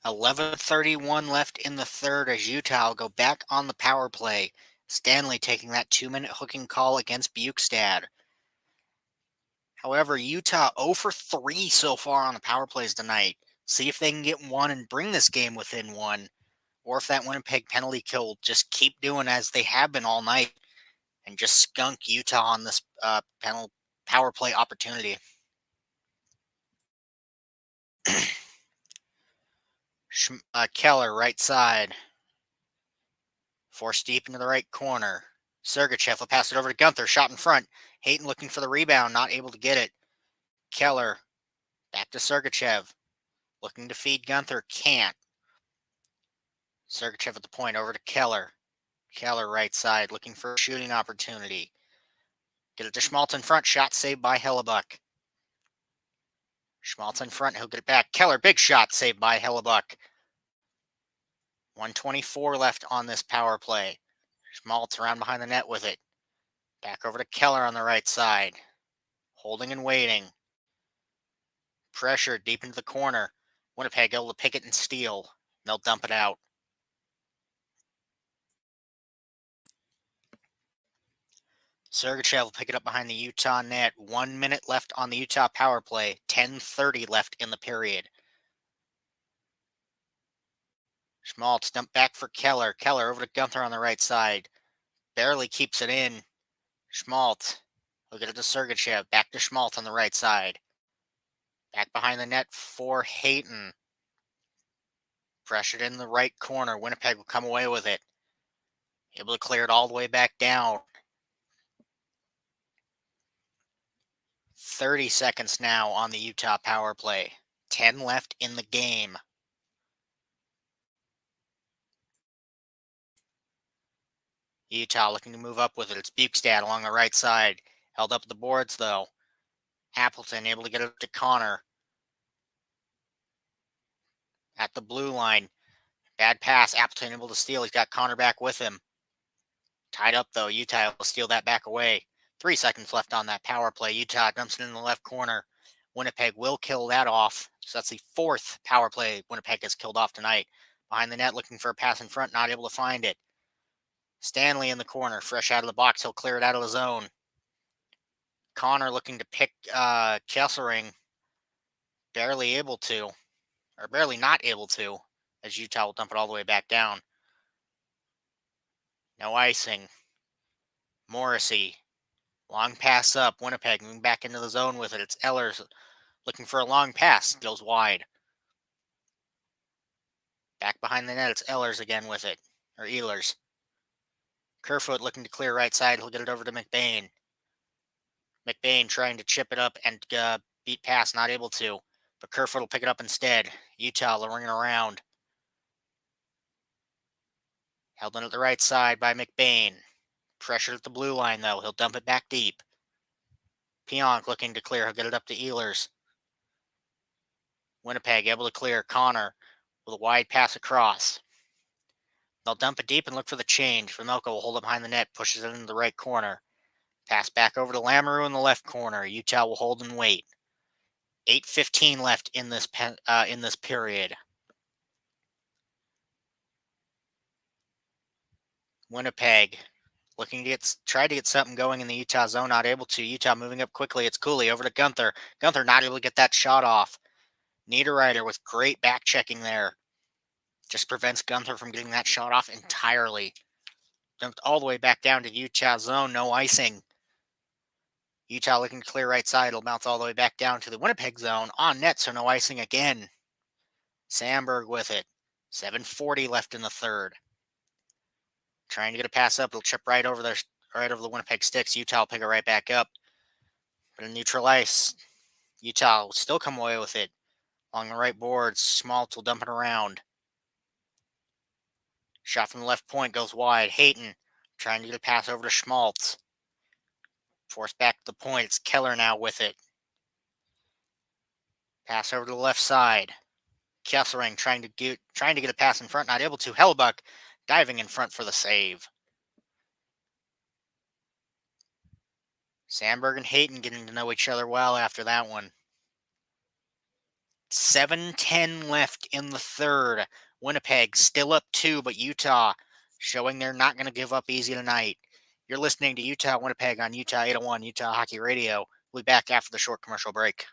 11:31 left in the third as Utah will go back on the power play. Stanley taking that 2-minute hooking call against Bukestad. However, Utah 0 for 3 so far on the power plays tonight. See if they can get one and bring this game within one, or if that Winnipeg penalty kill will just keep doing as they have been all night and just skunk Utah on this power play opportunity. Keller, right side. Forced deep into the right corner. Sergachev will pass it over to Gunther. Shot in front. Hayton looking for the rebound. Not able to get it. Keller. Back to Sergachev. Looking to feed Gunther. Can't. Sergachev at the point. Over to Keller. Keller right side. Looking for a shooting opportunity. Get it to Schmaltz in front. Shot saved by Hellebuck. Schmaltz in front. He'll get it back. Keller. Big shot saved by Hellebuck. 1:24 left on this power play. Schmaltz around behind the net with it. Back over to Keller on the right side. Holding and waiting. Pressure deep into the corner. Winnipeg able to pick it and steal. They'll dump it out. Sergachev will pick it up behind the Utah net. 1 minute left on the Utah power play. 10:30 left in the period. Schmaltz dump back for Keller. Keller over to Gunther on the right side. Barely keeps it in. Schmaltz. He'll get it to Sergachev. Back to Schmaltz on the right side. Back behind the net for Hayton. Pressured in the right corner. Winnipeg will come away with it. Able to clear it all the way back down. 30 seconds now on the Utah power play. 10 left in the game. Utah looking to move up with it. It's Bukestad along the right side. Held up at the boards, though. Appleton able to get it to Connor. At the blue line. Bad pass. Appleton able to steal. He's got Connor back with him. Tied up, though. Utah will steal that back away. 3 seconds left on that power play. Utah dumps it in the left corner. Winnipeg will kill that off. So that's the 4th power play Winnipeg has killed off tonight. Behind the net, looking for a pass in front, not able to find it. Stanley in the corner, fresh out of the box. He'll clear it out of the zone. Connor looking to pick Kessering. Barely able to, or barely not able to, as Utah will dump it all the way back down. No icing. Morrissey. Long pass up. Winnipeg moving back into the zone with it. It's Ehlers looking for a long pass. Goes wide. Back behind the net. It's Ehlers again with it. Or Ehlers. Kerfoot looking to clear right side. He'll get it over to McBain. McBain trying to chip it up and beat pass. Not able to. But Kerfoot will pick it up instead. Utah luring it around. Held in at the right side by McBain. Pressured at the blue line, though. He'll dump it back deep. Pionk looking to clear. He'll get it up to Ehlers. Winnipeg able to clear. Connor with a wide pass across. They'll dump it deep and look for the change. Vermelko will hold it behind the net. Pushes it into the right corner. Pass back over to Lamoureux in the left corner. Utah will hold and wait. 8:15 left in this period. Winnipeg looking to try to get something going in the Utah zone, not able to. Utah moving up quickly. It's Cooley over to Gunther. Gunther not able to get that shot off. Niederreiter with great back checking there. Just prevents Gunther from getting that shot off entirely. Dumped all the way back down to Utah zone. No icing. Utah looking to clear right side. It'll bounce all the way back down to the Winnipeg zone. On net, so no icing again. Sandberg with it. 7:40 left in the third. Trying to get a pass up. It'll chip right over the Winnipeg sticks. Utah will pick it right back up. But in neutral ice, Utah will still come away with it. Along the right boards, Schmaltz will dump it around. Shot from the left point goes wide. Hayton trying to get a pass over to Schmaltz. Forced back to the point. It's Keller now with it. Pass over to the left side. Kessering trying to get a pass in front, not able to. Hellebuck diving in front for the save. Sandberg and Hayton getting to know each other well after that one. 7:10 left in the third. Winnipeg still up 2, but Utah showing they're not going to give up easy tonight. You're listening to Utah Winnipeg on Utah 801 Utah Hockey Radio. We'll be back after the short commercial break.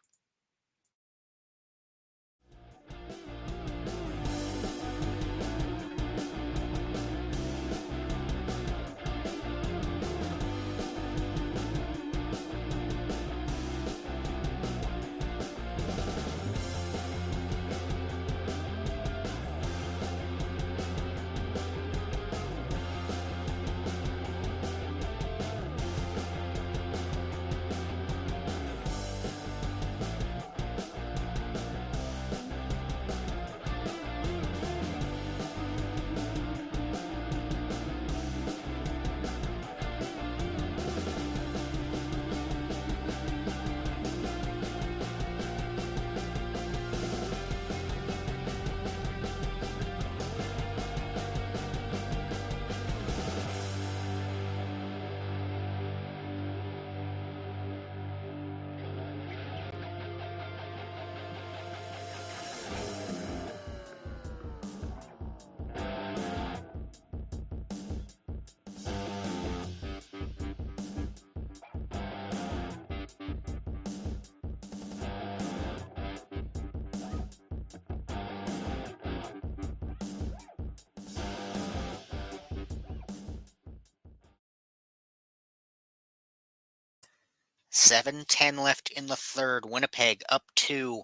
$7:10 left in the third. Winnipeg up 2.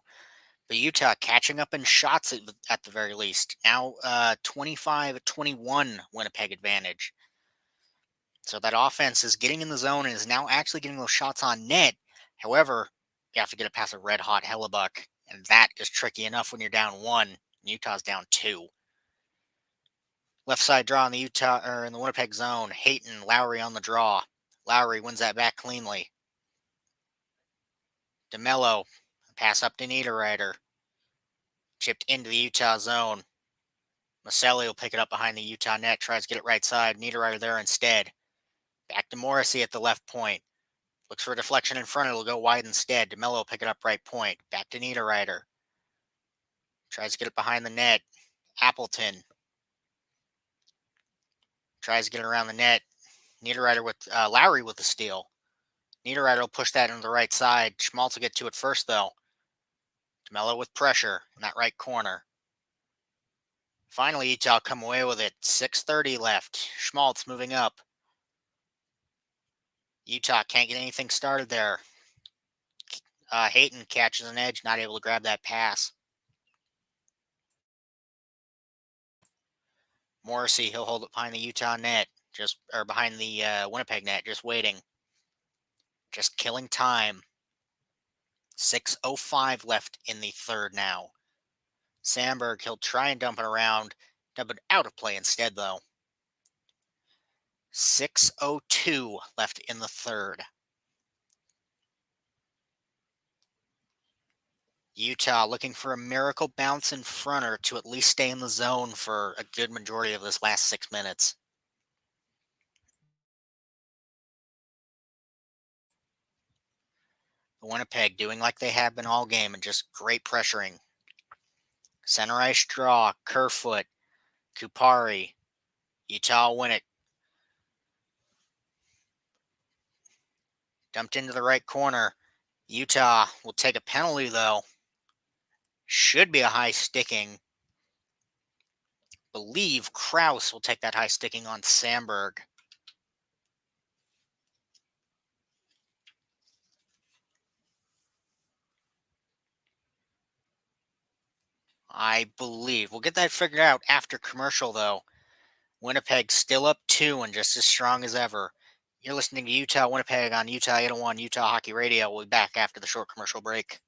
But Utah catching up in shots at the very least. Now 25-21 Winnipeg advantage. So that offense is getting in the zone and is now actually getting those shots on net. However, you have to get it past a red-hot Hellebuck, and that is tricky enough when you're down 1. And Utah's down 2. Left side draw in the Winnipeg zone. Hayton, Lowry on the draw. Lowry wins that back cleanly. DeMello, pass up to Niederreiter. Chipped into the Utah zone. Maselli will pick it up behind the Utah net. Tries to get it right side. Niederreiter there instead. Back to Morrissey at the left point. Looks for a deflection in front. It'll go wide instead. DeMello will pick it up right point. Back to Niederreiter. Tries to get it behind the net. Appleton. Tries to get it around the net. Niederreiter with Lowry with the steal. Niederreiter will push that into the right side. Schmaltz will get to it first, though. DeMello with pressure in that right corner. Finally, Utah come away with it. 6:30 left. Schmaltz moving up. Utah can't get anything started there. Hayton catches an edge, not able to grab that pass. Morrissey, he'll hold it behind the Utah net, behind the Winnipeg net, just waiting. Just killing time. 6:05 left in the third now. Sandberg, he'll try and dump it out of play instead, though. 6:02 left in the third. Utah looking for a miracle bounce in fronter to at least stay in the zone for a good majority of this last 6 minutes. Winnipeg doing like they have been all game and just great pressuring. Center ice draw, Kerfoot, Kupari. Utah win it. Dumped into the right corner. Utah will take a penalty, though. Should be a high sticking. Believe Krause will take that high sticking on Sandberg. I believe. We'll get that figured out after commercial, though. Winnipeg still up 2 and just as strong as ever. You're listening to Utah Winnipeg on Utah 801 Utah Hockey Radio. We'll be back after the short commercial break.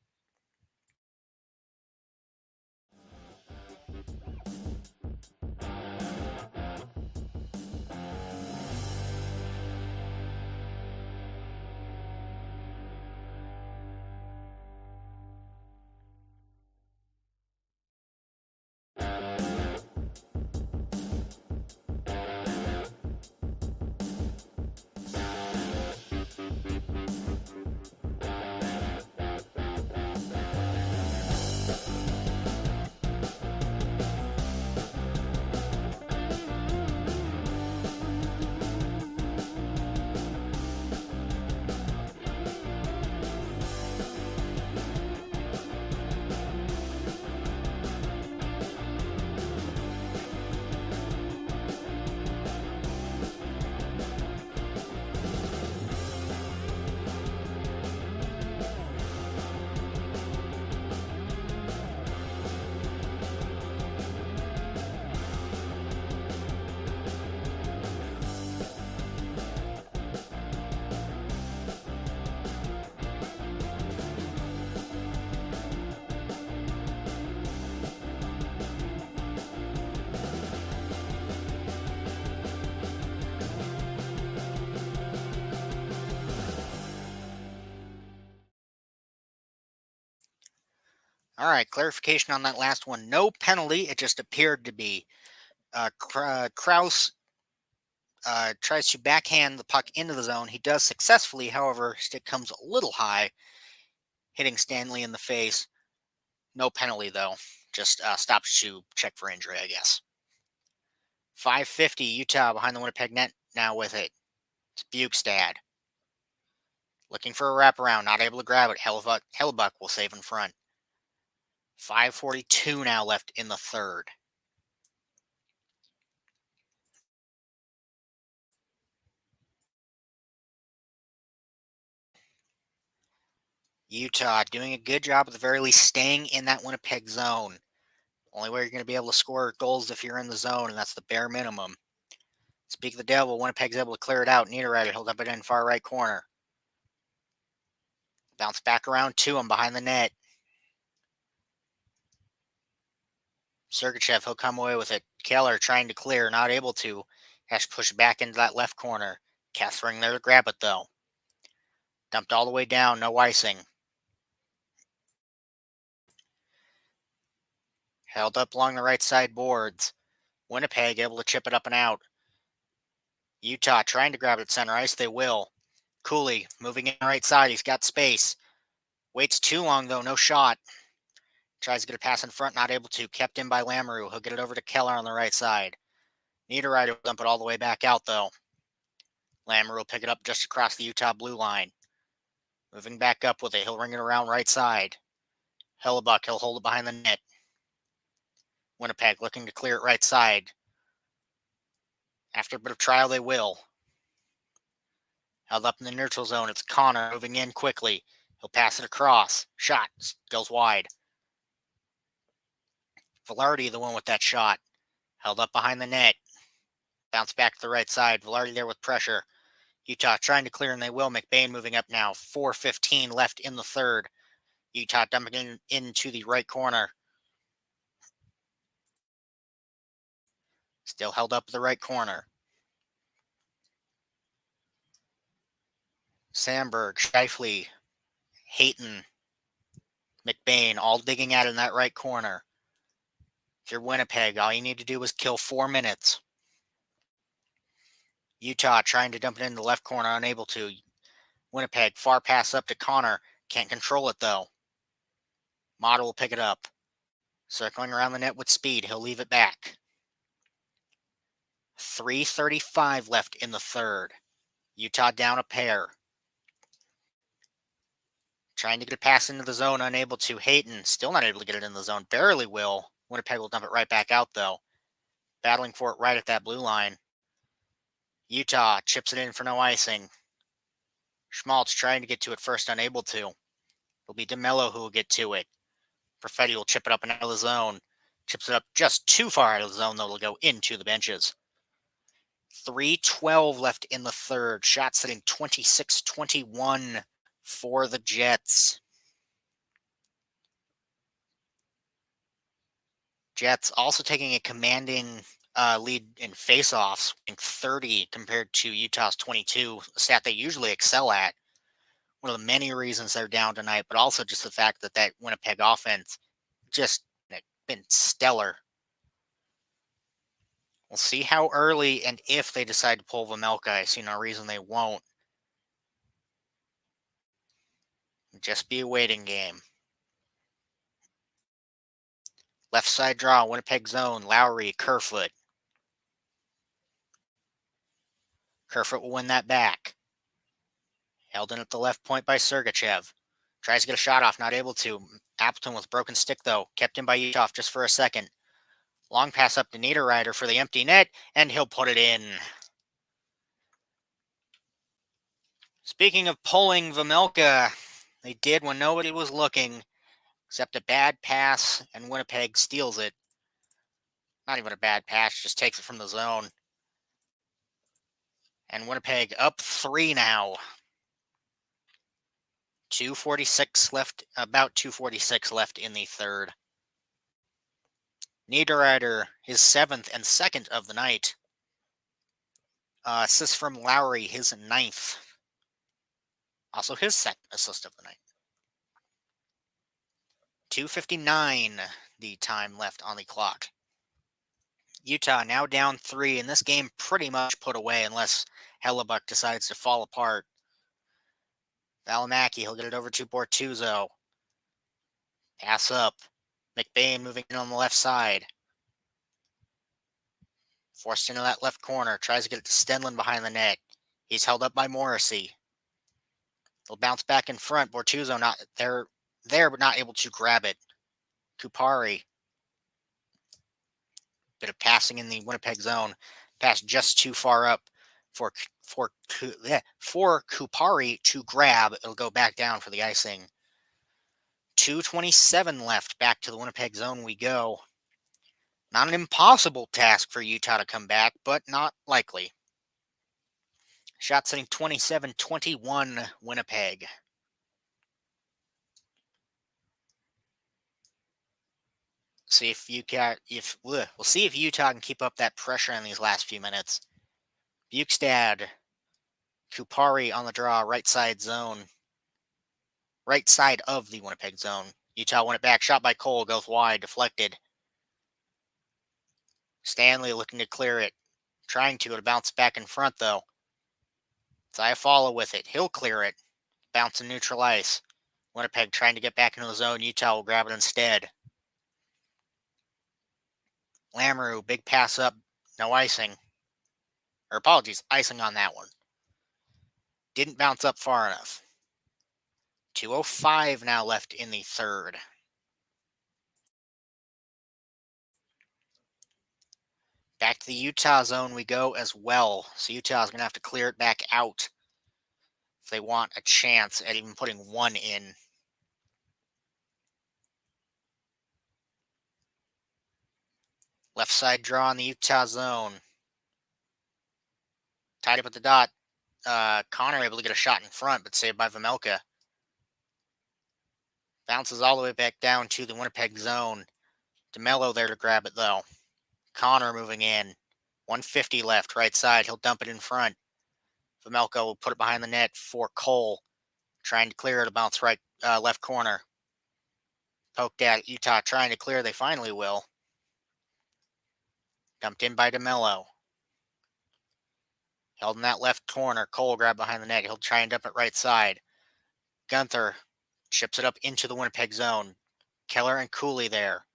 All right, clarification on that last one. No penalty. It just appeared to be. Kraus tries to backhand the puck into the zone. He does successfully. However, stick comes a little high, hitting Stanley in the face. No penalty, though. Just stops to check for injury, I guess. 5:50, Utah behind the Winnipeg net now with it. It's Bukestad. Looking for a wraparound, not able to grab it. Hellebuck will save in front. 5:42 now left in the third. Utah doing a good job at the very least staying in that Winnipeg zone. Only way you're going to be able to score goals if you're in the zone, and that's the bare minimum. Speak of the devil, Winnipeg's able to clear it out. Niederreiter held up it in far right corner. Bounce back around to him behind the net. Sergachev, he'll come away with it. Keller trying to clear, not able to. Has to push it back into that left corner. Kessling there to grab it, though. Dumped all the way down, no icing. Held up along the right side boards. Winnipeg able to chip it up and out. Utah trying to grab it at center ice. They will. Cooley moving in right side. He's got space. Waits too long, though. No shot. Tries to get a pass in front. Not able to. Kept in by Lamoureux. He'll get it over to Keller on the right side. Niederreiter will dump it all the way back out, though. Lamoureux will pick it up just across the Utah blue line. Moving back up with it. He'll ring it around right side. Hellebuck, he'll hold it behind the net. Winnipeg looking to clear it right side. After a bit of trial, they will. Held up in the neutral zone. It's Connor moving in quickly. He'll pass it across. Shot goes wide. Velarde, the one with that shot. Held up behind the net. Bounce back to the right side. Velarde there with pressure. Utah trying to clear, and they will. McBain moving up now. 4:15 left in the third. Utah dumping into the right corner. Still held up at the right corner. Sandberg, Scheifele, Hayton, McBain, all digging at it in that right corner. If you're Winnipeg, all you need to do is kill 4 minutes. Utah trying to dump it in the left corner, unable to. Winnipeg, far pass up to Connor. Can't control it, though. Motto will pick it up. Circling around the net with speed. He'll leave it back. 3:35 left in the third. Utah down a pair. Trying to get a pass into the zone, unable to. Hayton, still not able to get it in the zone. Barely will. Winnipeg will dump it right back out, though. Battling for it right at that blue line. Utah chips it in for no icing. Schmaltz trying to get to it first, unable to. It'll be DeMello who will get to it. Perfetti will chip it up and out of the zone. Chips it up just too far out of the zone, though. It'll go into the benches. 3:12 left in the third. Shot sitting 26-21 for the Jets. Jets also taking a commanding lead in faceoffs, 30 compared to Utah's 22, a stat they usually excel at. One of the many reasons they're down tonight, but also just the fact that Winnipeg offense just been stellar. We'll see how early and if they decide to pull Vejmelka. I see no reason they won't. Just be a waiting game. Left side draw, Winnipeg zone, Lowry, Kerfoot. Kerfoot will win that back. Held in at the left point by Sergachev. Tries to get a shot off, not able to. Appleton with broken stick, though. Kept in by Utah just for a second. Long pass up to Niederreiter for the empty net, and he'll put it in. Speaking of pulling Vejmelka, they did when nobody was looking, except a bad pass, and Winnipeg steals it. Not even a bad pass, just takes it from the zone. And Winnipeg up 3 now. 2:46 left, about 2:46 left in the third. Niederreiter, his 7th and 2nd of the night. Assist from Lowry, his 9th. Also his 2nd assist of the night. 2:59 the time left on the clock. Utah now down 3, and this game pretty much put away unless Hellebuck decides to fall apart. Valimaki, he'll get it over to Bortuzzo. Pass up. McBain moving in on the left side. Forced into that left corner. Tries to get it to Stenlin behind the net. He's held up by Morrissey. He'll bounce back in front. Bortuzzo not there, but not able to grab it. Kupari. Bit of passing in the Winnipeg zone. Pass just too far up for Kupari to grab. It'll go back down for the icing. 2:27 left. Back to the Winnipeg zone we go. Not an impossible task for Utah to come back, but not likely. Shot setting 27-21 Winnipeg. See if we'll see if Utah can keep up that pressure in these last few minutes. Bukestad, Kupari on the draw, right side zone. Right side of the Winnipeg zone. Utah won it back. Shot by Cole, goes wide, deflected. Stanley looking to clear it. Trying to bounce back in front, though. Ziafala with it. He'll clear it. Bounce in neutral ice. Winnipeg trying to get back into the zone. Utah will grab it instead. Lamoureux, big pass up. No icing. Or apologies, icing on that one. Didn't bounce up far enough. 2:05 now left in the third. Back to the Utah zone we go as well. So Utah's going to have to clear it back out if they want a chance at even putting one in. Left side draw in the Utah zone. Tied up at the dot. Connor able to get a shot in front, but saved by Vejmelka. Bounces all the way back down to the Winnipeg zone. DeMello there to grab it, though. Connor moving in. 150 left, right side. He'll dump it in front. Vejmelka will put it behind the net for Cole. Trying to clear it, bounce right, left corner. Poked at Utah, trying to clear. They finally will. Dumped in by DeMello. Held in that left corner. Cole grabbed behind the net. He'll try and dump it right side. Gunther chips it up into the Winnipeg zone. Keller and Cooley there.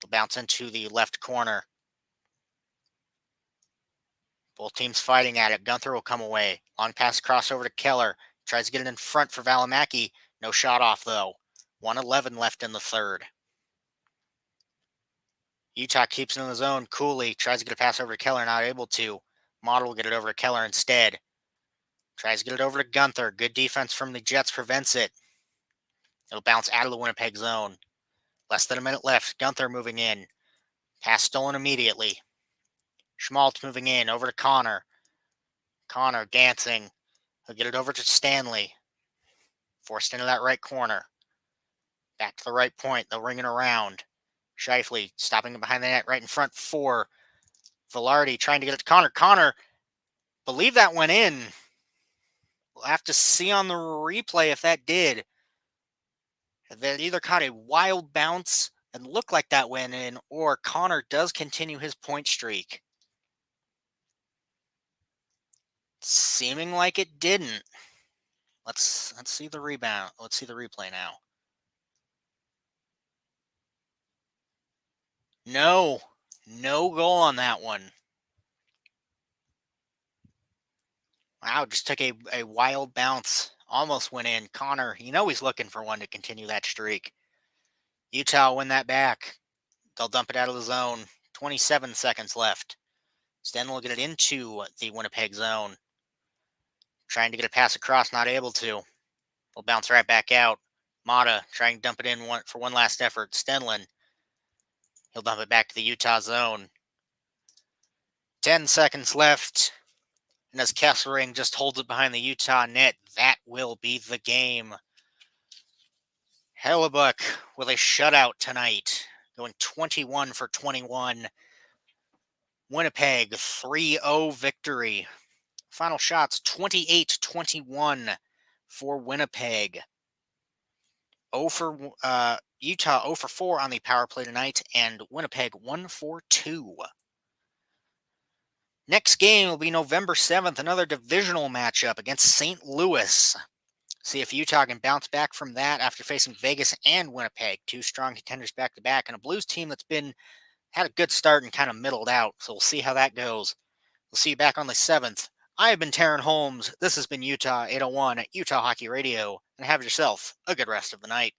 He'll bounce into the left corner. Both teams fighting at it. Gunther will come away. Long pass crossover to Keller. Tries to get it in front for Valimaki. No shot off, though. 1:11 left in the third. Utah keeps it in the zone. Cooley tries to get a pass over to Keller. Not able to. Model will get it over to Keller instead. Tries to get it over to Gunther. Good defense from the Jets prevents it. It'll bounce out of the Winnipeg zone. Less than a minute left. Gunther moving in. Pass stolen immediately. Schmaltz moving in. Over to Connor. Connor dancing. He'll get it over to Stanley. Forced into that right corner. Back to the right point. They'll ring it around. Scheifele stopping behind the net right in front for Velarde. Trying to get it to Connor. Connor, believe that went in. We'll have to see on the replay if that did. That either caught a wild bounce and looked like that went in, or Connor does continue his point streak. Seeming like it didn't. Let's see the rebound. Let's see the replay now. No goal on that one. Wow, just took a wild bounce. Almost went in. Connor, he's looking for one to continue that streak. Utah win that back. They'll dump it out of the zone. 27 seconds left. Stenley will get it into the Winnipeg zone. Trying to get a pass across, not able to. They'll bounce right back out. Mata trying to dump it in for one last effort. Stenlin. He'll dump it back to the Utah zone. 10 seconds left. And as Kesselring just holds it behind the Utah net, that will be the game. Hellebuck with a shutout tonight, going 21 for 21. Winnipeg 3-0 victory. Final shots 28-21 for Winnipeg. Utah 0 for 4 on the power play tonight, and Winnipeg 1 for 2. Next game will be November 7th, another divisional matchup against St. Louis. See if Utah can bounce back from that after facing Vegas and Winnipeg, two strong contenders back to back, and a Blues team that's had a good start and kind of middled out. So we'll see how that goes. We'll see you back on the 7th. I have been Taryn Holmes. This has been Utah 801 at Utah Hockey Radio, and have yourself a good rest of the night.